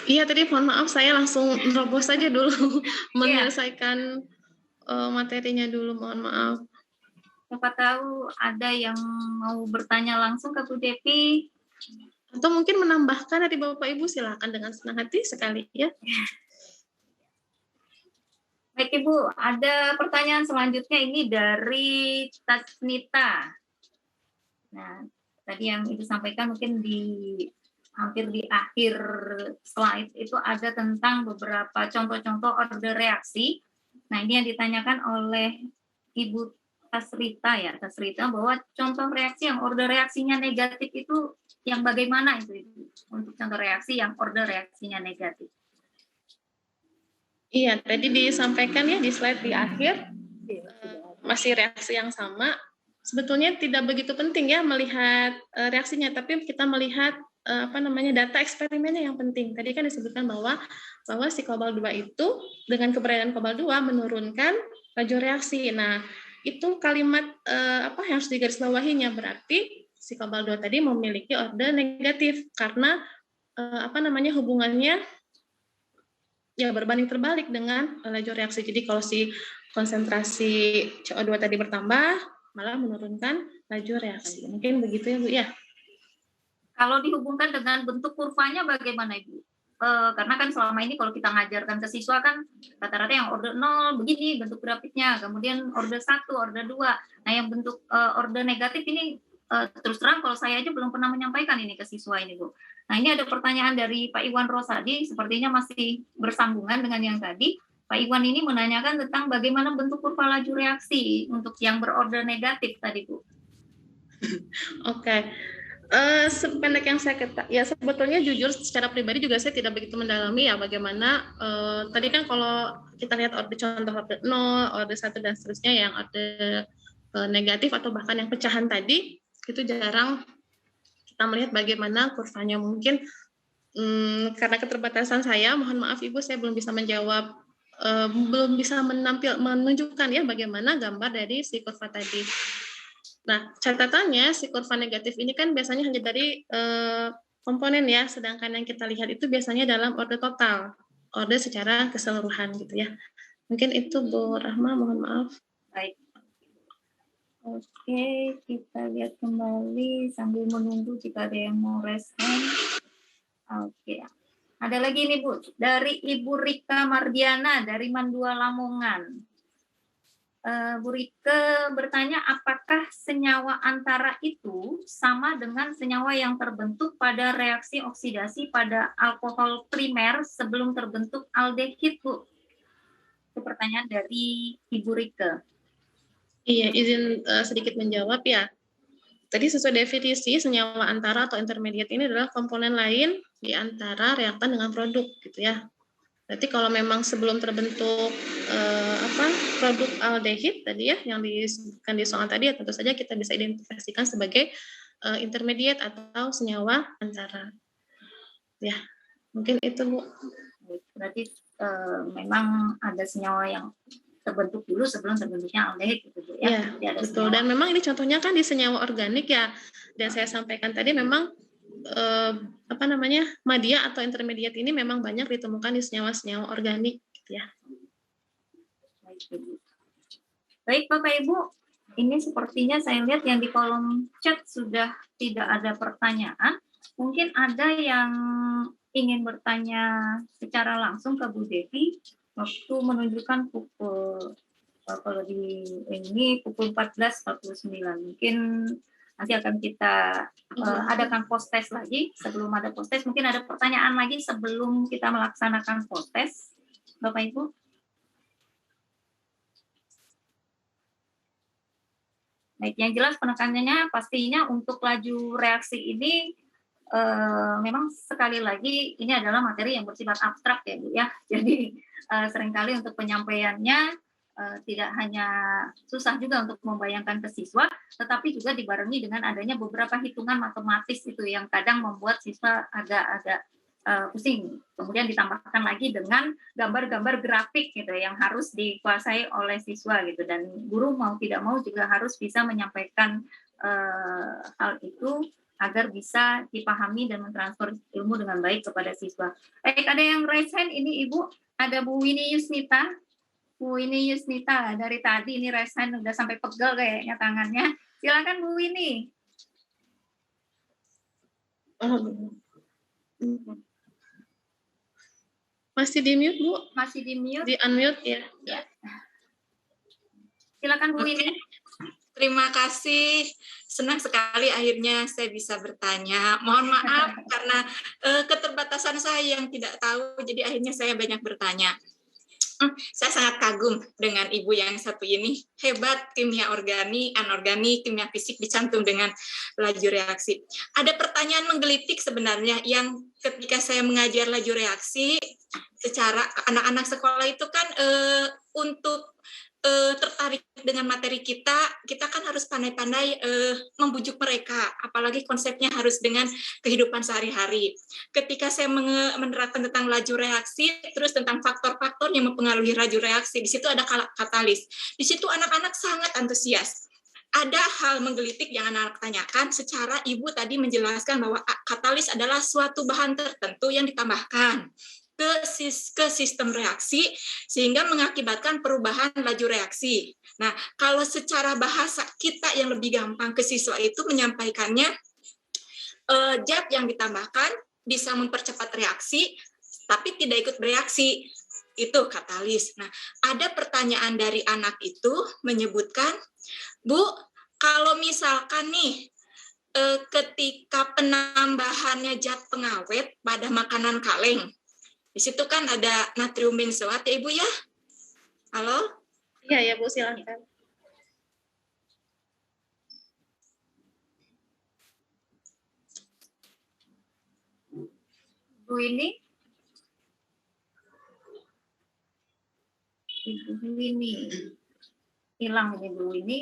Iya, tadi mohon maaf saya langsung nerobos saja dulu menyelesaikan materinya dulu, mohon maaf. Siapa tahu ada yang mau bertanya langsung ke Bu Devi. Atau mungkin menambahkan dari Bapak Ibu, silakan dengan senang hati sekali ya. Baik Ibu, ada pertanyaan selanjutnya ini dari Tasnita. Nah, tadi yang Ibu sampaikan mungkin hampir di akhir slide itu ada tentang beberapa contoh-contoh order reaksi. Nah, ini yang ditanyakan oleh Ibu Tasrita bahwa contoh reaksi yang order reaksinya negatif itu yang bagaimana itu Ibu? Untuk contoh reaksi yang order reaksinya negatif. Iya, tadi disampaikan ya di slide di akhir, masih reaksi yang sama. Sebetulnya tidak begitu penting ya melihat reaksinya, tapi kita melihat data eksperimennya yang penting. Tadi kan disebutkan bahwa si kobalt 2 itu dengan keberadaan kobalt 2 menurunkan laju reaksi. Nah, itu kalimat yang harus digarisbawahinya, berarti si kobalt 2 tadi memiliki order negatif karena hubungannya ya berbanding terbalik dengan laju reaksi. Jadi kalau si konsentrasi CO2 tadi bertambah, malah menurunkan laju reaksi. Mungkin begitu ya Bu ya. Kalau dihubungkan dengan bentuk kurvanya bagaimana Ibu? Karena kan selama ini kalau kita ngajarkan ke siswa kan rata-rata yang order 0 begini bentuk grafiknya, kemudian order 1, order 2. Nah yang bentuk order negatif ini terus terang kalau saya aja belum pernah menyampaikan ini ke siswa ini Bu. Nah ini ada pertanyaan dari Pak Iwan Rosadi, sepertinya masih bersambungan dengan yang tadi. Pak Iwan ini menanyakan tentang bagaimana bentuk kurva laju reaksi untuk yang berorder negatif tadi Bu. Oke. Sependek yang saya ya sebetulnya jujur secara pribadi juga saya tidak begitu mendalami ya bagaimana tadi kan kalau kita lihat contoh order 0, order 1 dan seterusnya yang order negatif atau bahkan yang pecahan tadi itu jarang kita melihat bagaimana kurvanya. Mungkin karena keterbatasan saya, mohon maaf Ibu, saya belum bisa menjawab, belum bisa menunjukkan ya bagaimana gambar dari si kurva tadi. Nah, catatannya si kurva negatif ini kan biasanya hanya dari komponen ya, sedangkan yang kita lihat itu biasanya dalam order total, order secara keseluruhan gitu ya. Mungkin itu Bu Rahma, mohon maaf. Baik. Oke, kita lihat kembali sambil menunggu jika ada yang mau respon. Oke. Ada lagi nih Bu, dari Ibu Rika Mardiana dari Mandua Lamongan. Bu Rika bertanya apakah senyawa antara itu sama dengan senyawa yang terbentuk pada reaksi oksidasi pada alkohol primer sebelum terbentuk aldehid, Bu? Itu pertanyaan dari Ibu Rika. Iya, izin sedikit menjawab ya. Tadi sesuai definisi senyawa antara atau intermediate ini adalah komponen lain di antara reaktan dengan produk gitu ya. Berarti kalau memang sebelum terbentuk produk aldehid tadi ya, yang disebutkan di soal tadi, ya tentu saja kita bisa identifikasikan sebagai intermediate atau senyawa antara. Ya, mungkin itu Bu. Berarti memang ada senyawa yang terbentuk dulu sebelum terbentuknya aldehid gitu ya. Ya, betul. Dan memang ini contohnya kan di senyawa organik ya. Dan saya sampaikan tadi memang media atau intermediate ini memang banyak ditemukan di senyawa-senyawa organik gitu ya. Baik Bapak Ibu, ini sepertinya saya lihat yang di kolom chat sudah tidak ada pertanyaan. Mungkin ada yang ingin bertanya secara langsung ke Bu Devi, waktu menunjukkan pukul, kalau di ini pukul 14.49. Mungkin nanti akan kita adakan post test lagi. Sebelum ada post test, mungkin ada pertanyaan lagi sebelum kita melaksanakan post test, Bapak Ibu. Baik, yang jelas penekanannya pastinya untuk laju reaksi ini memang sekali lagi ini adalah materi yang bersifat abstrak ya Bu ya. Jadi seringkali untuk penyampaiannya tidak hanya susah juga untuk membayangkan ke siswa, tetapi juga dibarengi dengan adanya beberapa hitungan matematis itu yang kadang membuat siswa agak-agak pusing. Kemudian ditambahkan lagi dengan gambar-gambar grafik gitu yang harus dikuasai oleh siswa gitu, dan guru mau tidak mau juga harus bisa menyampaikan hal itu agar bisa dipahami dan mentransfer ilmu dengan baik kepada siswa. Baik, ada yang raise hand ini Ibu, ada Bu Winnie Yusnita. Bu Winnie Yusnita dari tadi ini raise hand udah sampai pegel kayaknya tangannya. Silakan Bu Winnie. Masih di mute Bu? Masih di mute. Di unmute ya. Ya. Silakan Bu Winnie. Terima kasih, senang sekali akhirnya saya bisa bertanya. Mohon maaf karena keterbatasan saya yang tidak tahu, jadi akhirnya saya banyak bertanya. Saya sangat kagum dengan Ibu yang satu ini, hebat kimia organik, anorganik, kimia fisik dicantum dengan laju reaksi. Ada pertanyaan menggelitik sebenarnya yang ketika saya mengajar laju reaksi, secara anak-anak sekolah itu kan untuk tertarik dengan materi kita kan harus pandai-pandai membujuk mereka, apalagi konsepnya harus dengan kehidupan sehari-hari. Ketika saya menerapkan tentang laju reaksi, terus tentang faktor-faktor yang mempengaruhi laju reaksi, di situ ada katalis. Di situ anak-anak sangat antusias. Ada hal menggelitik yang anak-anak tanyakan, secara Ibu tadi menjelaskan bahwa katalis adalah suatu bahan tertentu yang ditambahkan ke sistem reaksi sehingga mengakibatkan perubahan laju reaksi. Nah, kalau secara bahasa kita yang lebih gampang ke siswa itu menyampaikannya, zat yang ditambahkan bisa mempercepat reaksi tapi tidak ikut bereaksi, itu katalis. Nah, ada pertanyaan dari anak itu menyebutkan, Bu, kalau misalkan nih ketika penambahannya zat pengawet pada makanan kaleng, di situ kan ada natrium benzoat ya Ibu ya? Halo? Iya ya Bu, silakan. Bu ini? Ibu ini hilang ini Bu ini.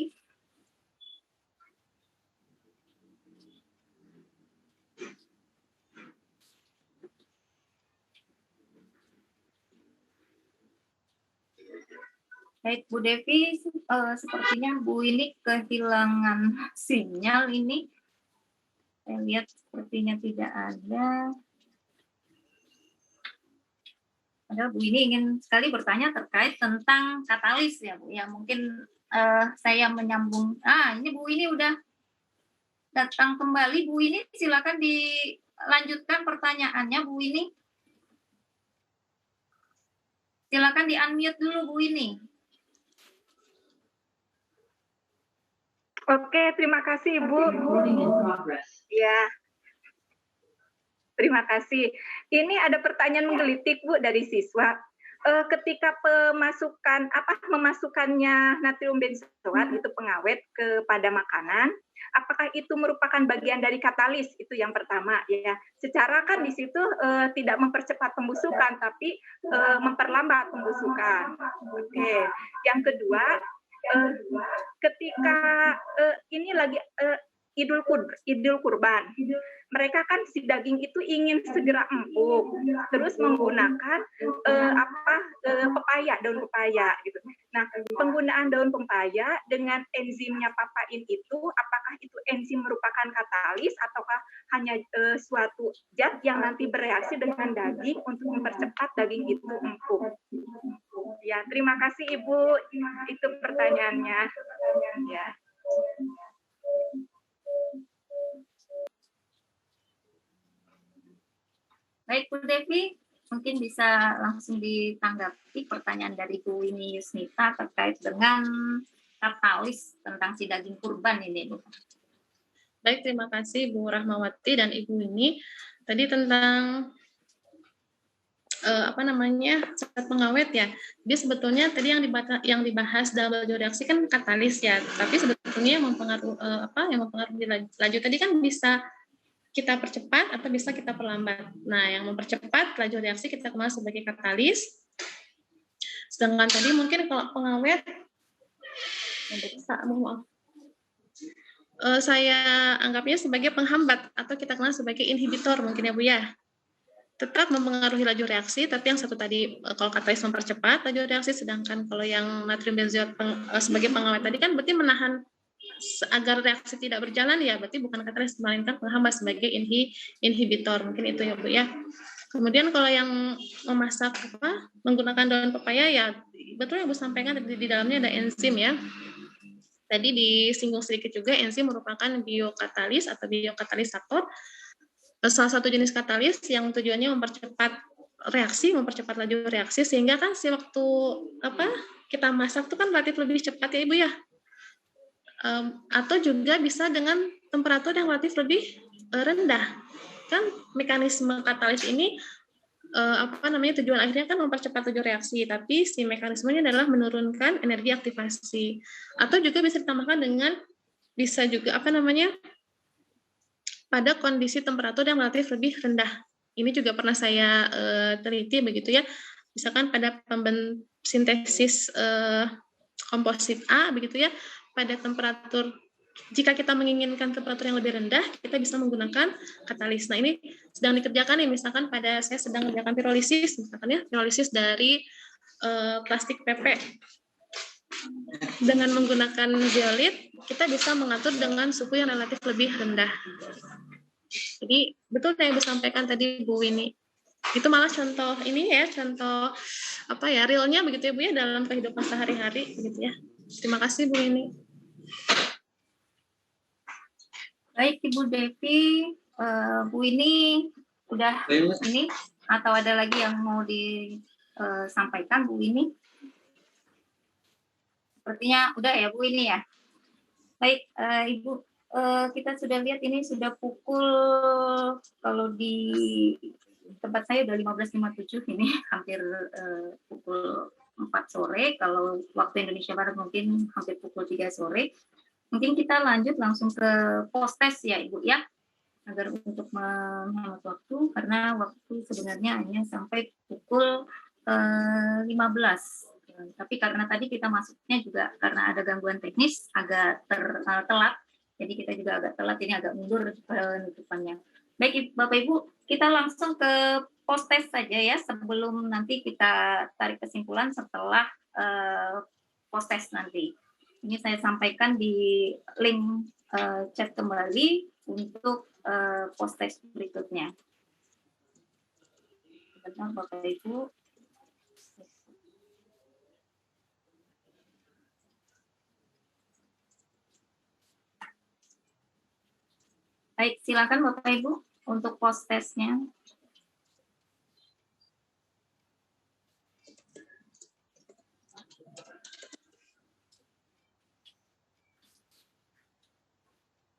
Baik, Bu Devi, sepertinya Bu ini kehilangan sinyal ini. Saya lihat sepertinya tidak ada. Padahal Bu ini ingin sekali bertanya terkait tentang katalis ya Bu. Ya mungkin saya menyambung. Ini Bu ini udah datang kembali. Bu ini silakan dilanjutkan pertanyaannya Bu ini. Silakan di-unmute dulu Bu ini. Oke, terima kasih Ibu. Ya, terima kasih. Ini ada pertanyaan menggelitik Bu dari siswa. ketika memasukkannya natrium benzoat itu pengawet kepada makanan, apakah itu merupakan bagian dari katalis? Itu yang pertama ya. Secara kan di situ tidak mempercepat pembusukan tapi memperlambat pembusukan. Oke. Yang kedua, ketika ini lagi Idul Kurban, mereka kan si daging itu ingin segera empuk, terus menggunakan pepaya, daun pepaya gitu. Nah, penggunaan daun pepaya dengan enzimnya papain itu, apakah itu enzim merupakan katalis ataukah hanya suatu zat yang nanti bereaksi dengan daging untuk mempercepat daging itu empuk? Ya, terima kasih Ibu. Itu pertanyaannya. Ya. Baik, Bu Devi, mungkin bisa langsung ditanggapi pertanyaan dari Bu Winnie Yusnita terkait dengan katalis tentang si daging kurban ini, Bu. Baik, terima kasih Bu Rahmawati dan Ibu Winnie. Tadi tentang zat pengawet ya. Jadi sebetulnya tadi yang dibahas dalam laju reaksi kan katalis ya. Tapi sebetulnya yang mempengaruhi laju tadi kan bisa kita percepat atau bisa kita perlambat. Nah, yang mempercepat laju reaksi kita kenal sebagai katalis. Sedangkan tadi mungkin kalau pengawet, saya anggapnya sebagai penghambat atau kita kenal sebagai inhibitor mungkin ya Bu ya. Tetap mempengaruhi laju reaksi, tapi yang satu tadi kalau katalis mempercepat laju reaksi, sedangkan kalau yang natrium benzoat sebagai pengawet tadi kan berarti menahan agar reaksi tidak berjalan ya, berarti bukan katalis melainkan penghambat sebagai inhibitor, mungkin itu ya Bu ya. Kemudian kalau yang memasak menggunakan daun pepaya ya betul yang Bu sampaikan di dalamnya ada enzim ya. Tadi disinggung sedikit juga enzim merupakan biokatalis atau biokatalisator, salah satu jenis katalis yang tujuannya mempercepat laju reaksi sehingga kan si waktu kita masak itu kan relatif lebih cepat ya Ibu ya. Atau juga bisa dengan temperatur yang relatif lebih rendah. Kan mekanisme katalis ini tujuan akhirnya kan mempercepat laju reaksi, tapi si mekanismenya adalah menurunkan energi aktivasi. Atau juga bisa ditambahkan dengan pada kondisi temperatur yang relatif lebih rendah. Ini juga pernah saya teliti begitu ya. Misalkan pada sintesis komposit A begitu ya, pada temperatur, jika kita menginginkan temperatur yang lebih rendah, kita bisa menggunakan katalis. Nah, ini sedang dikerjakan nih, misalkan saya sedang mengerjakan pirolisis, misalkan ya, pirolisis dari plastik PP. Dengan menggunakan zeolit, kita bisa mengatur dengan suhu yang relatif lebih rendah. Jadi, betul yang disampaikan tadi Bu Winnie. Itu malah contoh realnya begitu ya Bu ya, dalam kehidupan sehari-hari begitu ya. Terima kasih Bu Winnie. Baik Ibu Devi, Bu Winnie udah ini atau ada lagi yang mau disampaikan Bu Winnie? Sepertinya udah ya Bu Winnie ya. Baik Ibu, kita sudah lihat ini sudah pukul, kalau di tempat saya udah 15.57 ini, hampir pukul 4 sore, kalau waktu Indonesia Barat mungkin hampir pukul 3 sore. Mungkin kita lanjut langsung ke post-test ya Ibu ya, agar untuk menghemat waktu, karena waktu sebenarnya hanya sampai pukul 15. Tapi karena tadi kita masuknya juga karena ada gangguan teknis agak telat, jadi kita juga agak telat, ini agak mundur penutupannya. Baik Bapak Ibu, kita langsung ke post-test saja ya, sebelum nanti kita tarik kesimpulan setelah post-test nanti. Ini saya sampaikan di link chat kembali untuk post-test berikutnya. Sebentar Bapak Ibu. Baik, silakan Bapak Ibu untuk post-testnya.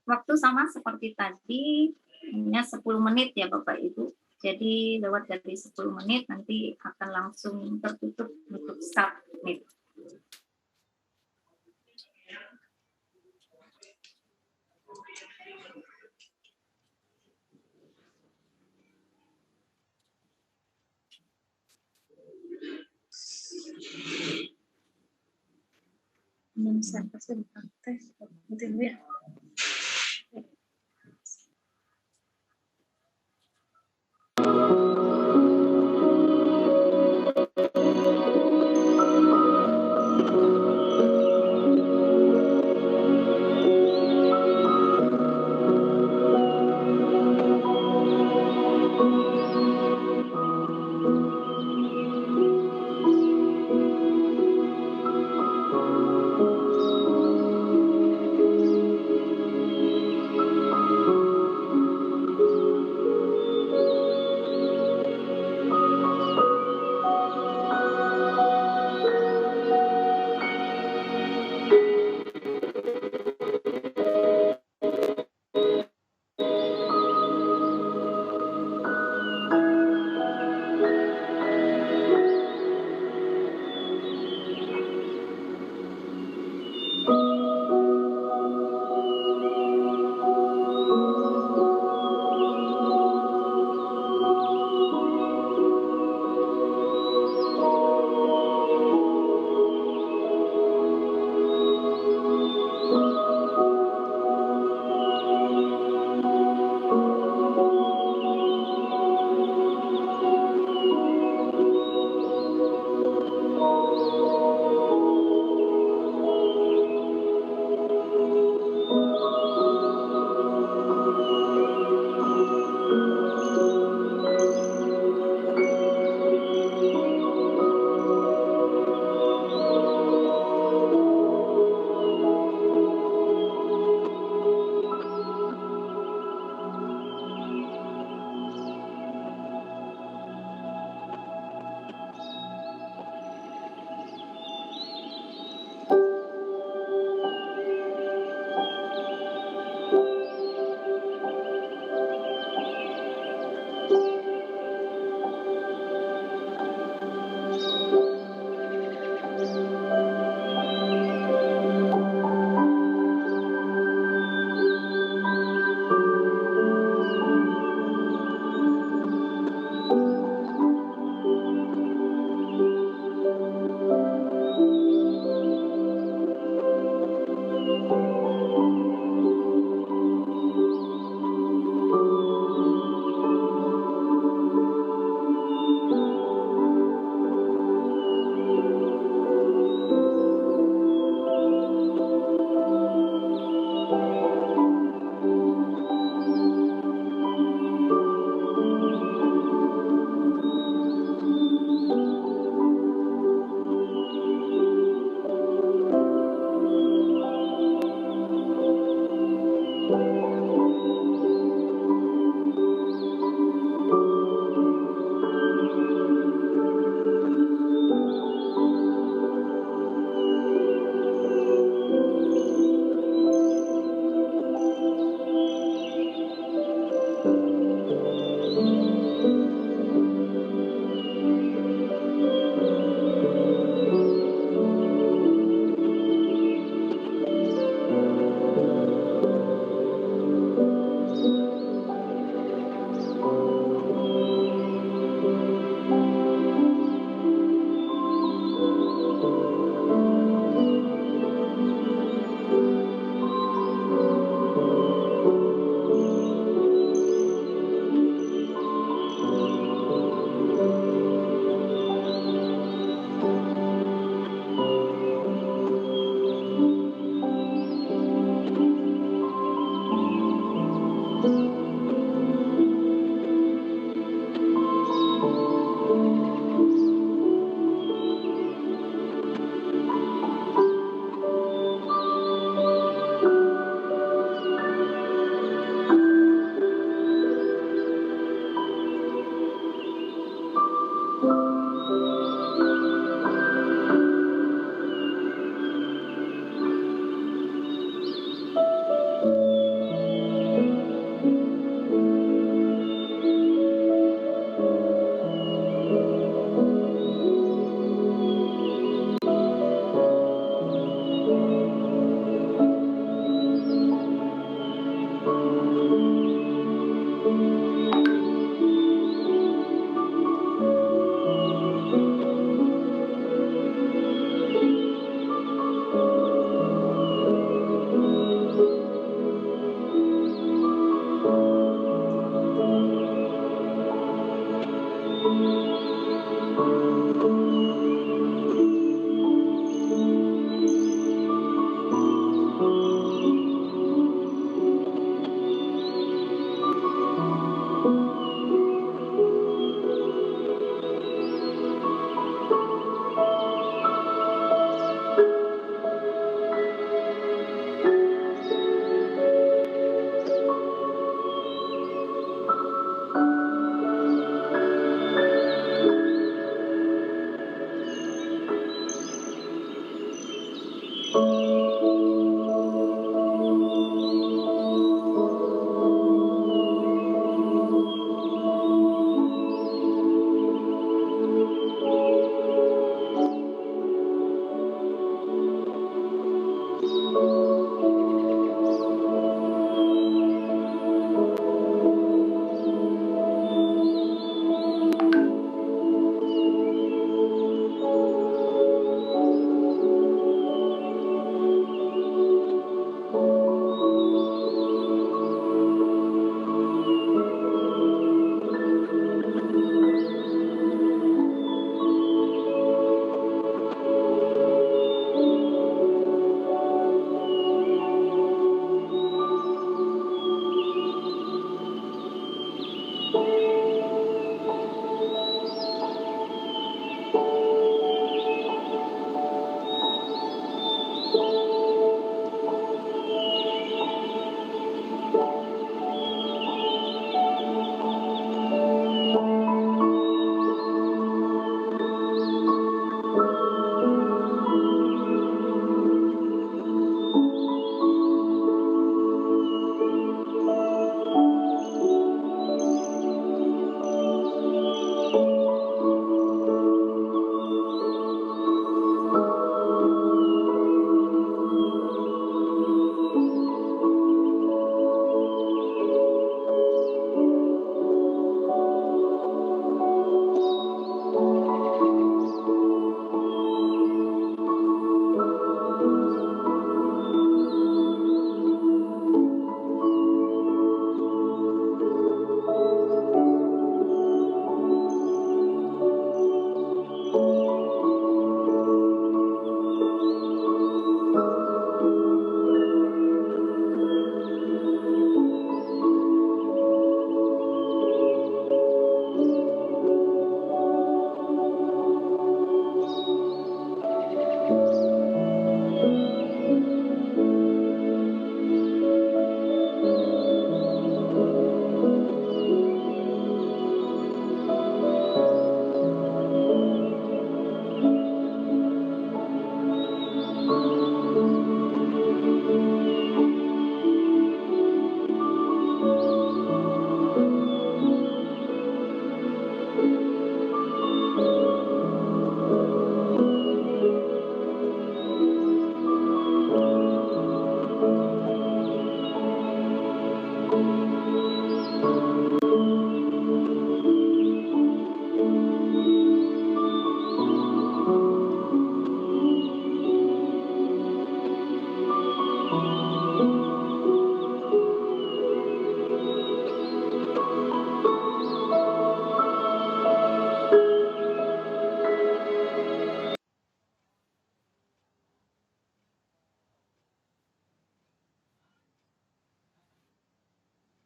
Waktu sama seperti tadi, hanya 10 menit ya Bapak Ibu. Jadi lewat dari 10 menit nanti akan langsung tertutup untuk submit. Saya pasti dipakai. Nanti dulu ya.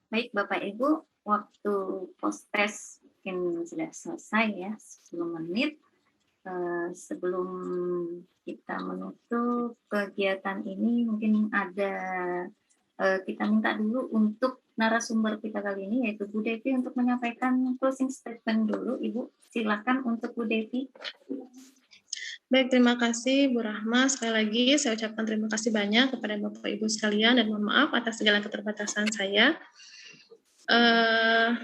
Baik Bapak Ibu, waktu post test mungkin sudah selesai ya, 10 menit. Sebelum kita menutup kegiatan ini, mungkin ada kita minta dulu untuk narasumber kita kali ini, yaitu Bu Devi, untuk menyampaikan closing statement dulu. Ibu, silakan untuk Bu Devi. Baik, terima kasih Bu Rahma. Sekali lagi saya ucapkan terima kasih banyak kepada Bapak Ibu sekalian dan mohon maaf atas segala keterbatasan saya.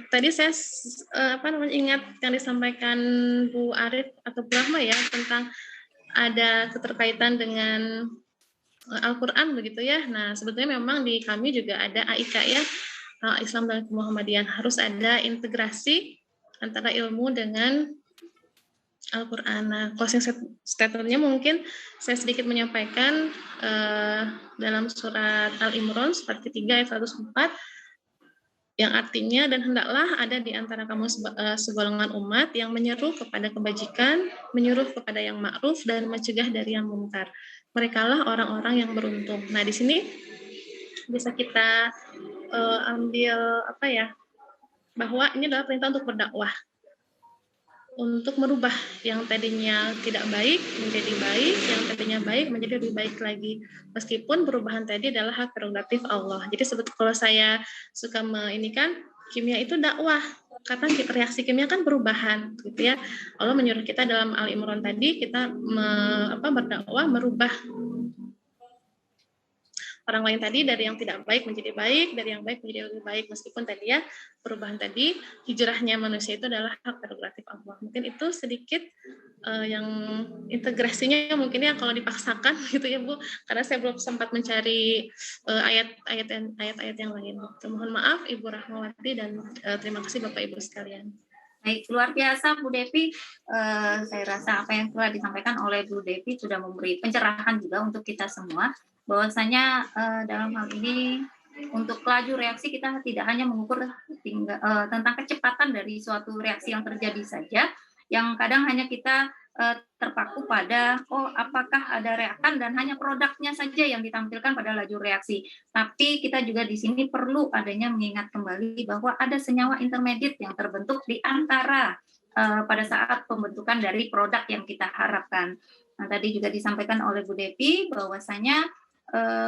Tadi saya ingat yang disampaikan Bu Arif atau Bu Rahma ya, tentang ada keterkaitan dengan Al-Quran begitu ya. Nah, sebetulnya memang di kami juga ada AIK ya, Islam dan Muhammadiyah, harus ada integrasi antara ilmu dengan Al-Quran. Nah, closing statement-nya mungkin saya sedikit menyampaikan dalam surat Al-Imran surat ketiga ayat 104, yang artinya, dan hendaklah ada di antara kamu segolongan umat yang menyeru kepada kebajikan, menyuruh kepada yang ma'ruf, dan mencegah dari yang mungkar. Merekalah orang-orang yang beruntung. Nah, di sini bisa kita ambil bahwa ini adalah perintah untuk berdakwah, untuk merubah yang tadinya tidak baik menjadi baik, yang tadinya baik menjadi lebih baik lagi. Meskipun perubahan tadi adalah hak prerogatif Allah. Jadi sebetulnya kalau saya suka kimia itu dakwah. Kata reaksi kimia kan perubahan, gitu ya. Allah menyuruh kita dalam Al-Imran tadi kita berdakwah, merubah orang lain tadi dari yang tidak baik menjadi baik, dari yang baik menjadi lebih baik. Meskipun tadi ya perubahan tadi, hijrahnya manusia itu adalah hak prerogatif Allah. Mungkin itu sedikit yang integrasinya mungkin ya kalau dipaksakan gitu ya Bu, karena saya belum sempat mencari ayat-ayat yang lain. Mohon maaf Ibu Rahmawati dan terima kasih Bapak Ibu sekalian. Baik, luar biasa Bu Devi. Saya rasa apa yang telah disampaikan oleh Bu Devi sudah memberi pencerahan juga untuk kita semua, bahwasanya dalam hal ini untuk laju reaksi kita tidak hanya mengukur tentang kecepatan dari suatu reaksi yang terjadi saja, yang kadang hanya kita terpaku pada apakah ada reakan dan hanya produknya saja yang ditampilkan pada laju reaksi. Tapi kita juga di sini perlu adanya mengingat kembali bahwa ada senyawa intermediate yang terbentuk di antara pada saat pembentukan dari produk yang kita harapkan. Nah, tadi juga disampaikan oleh Bu Devi bahwasanya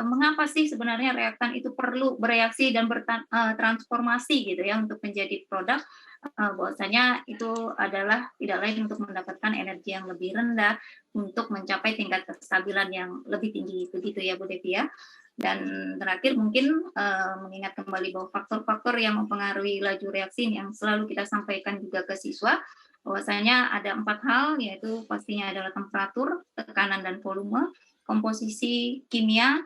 mengapa sih sebenarnya reaktan itu perlu bereaksi dan bertransformasi gitu ya untuk menjadi produk, bahwasanya itu adalah tidak lain untuk mendapatkan energi yang lebih rendah untuk mencapai tingkat kestabilan yang lebih tinggi, begitu ya Bu Devi ya. Dan terakhir mungkin mengingat kembali bahwa faktor-faktor yang mempengaruhi laju reaksi yang selalu kita sampaikan juga ke siswa, bahwasanya ada 4 hal, yaitu pastinya adalah temperatur, tekanan dan volume, komposisi kimia,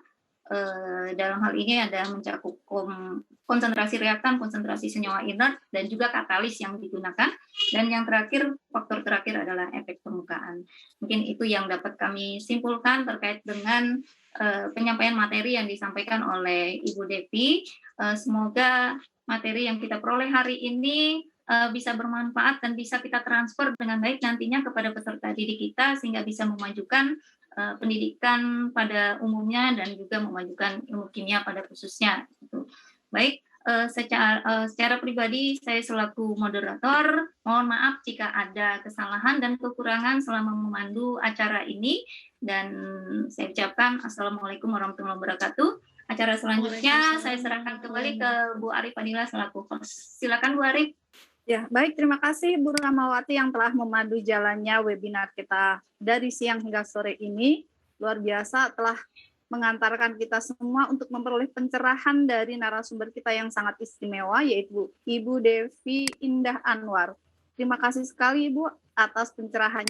dalam hal ini ada mencakup konsentrasi reaktan, konsentrasi senyawa inert, dan juga katalis yang digunakan. Dan yang terakhir, faktor terakhir adalah efek permukaan. Mungkin itu yang dapat kami simpulkan terkait dengan penyampaian materi yang disampaikan oleh Ibu Devi. Semoga materi yang kita peroleh hari ini bisa bermanfaat dan bisa kita transfer dengan baik nantinya kepada peserta didik kita, sehingga bisa memajukan pendidikan pada umumnya dan juga memajukan ilmu kimia pada khususnya. Baik, secara pribadi saya selaku moderator mohon maaf jika ada kesalahan dan kekurangan selama memandu acara ini, dan saya ucapkan Assalamualaikum warahmatullahi wabarakatuh. Acara selanjutnya saya serahkan kembali ke Bu Arif Fadila selaku host. Silakan Bu Arif. Ya, baik, terima kasih Bu Rahmawati yang telah memandu jalannya webinar kita dari siang hingga sore ini. Luar biasa telah mengantarkan kita semua untuk memperoleh pencerahan dari narasumber kita yang sangat istimewa, yaitu Ibu Devi Indah Anwar. Terima kasih sekali Ibu atas pencerahannya.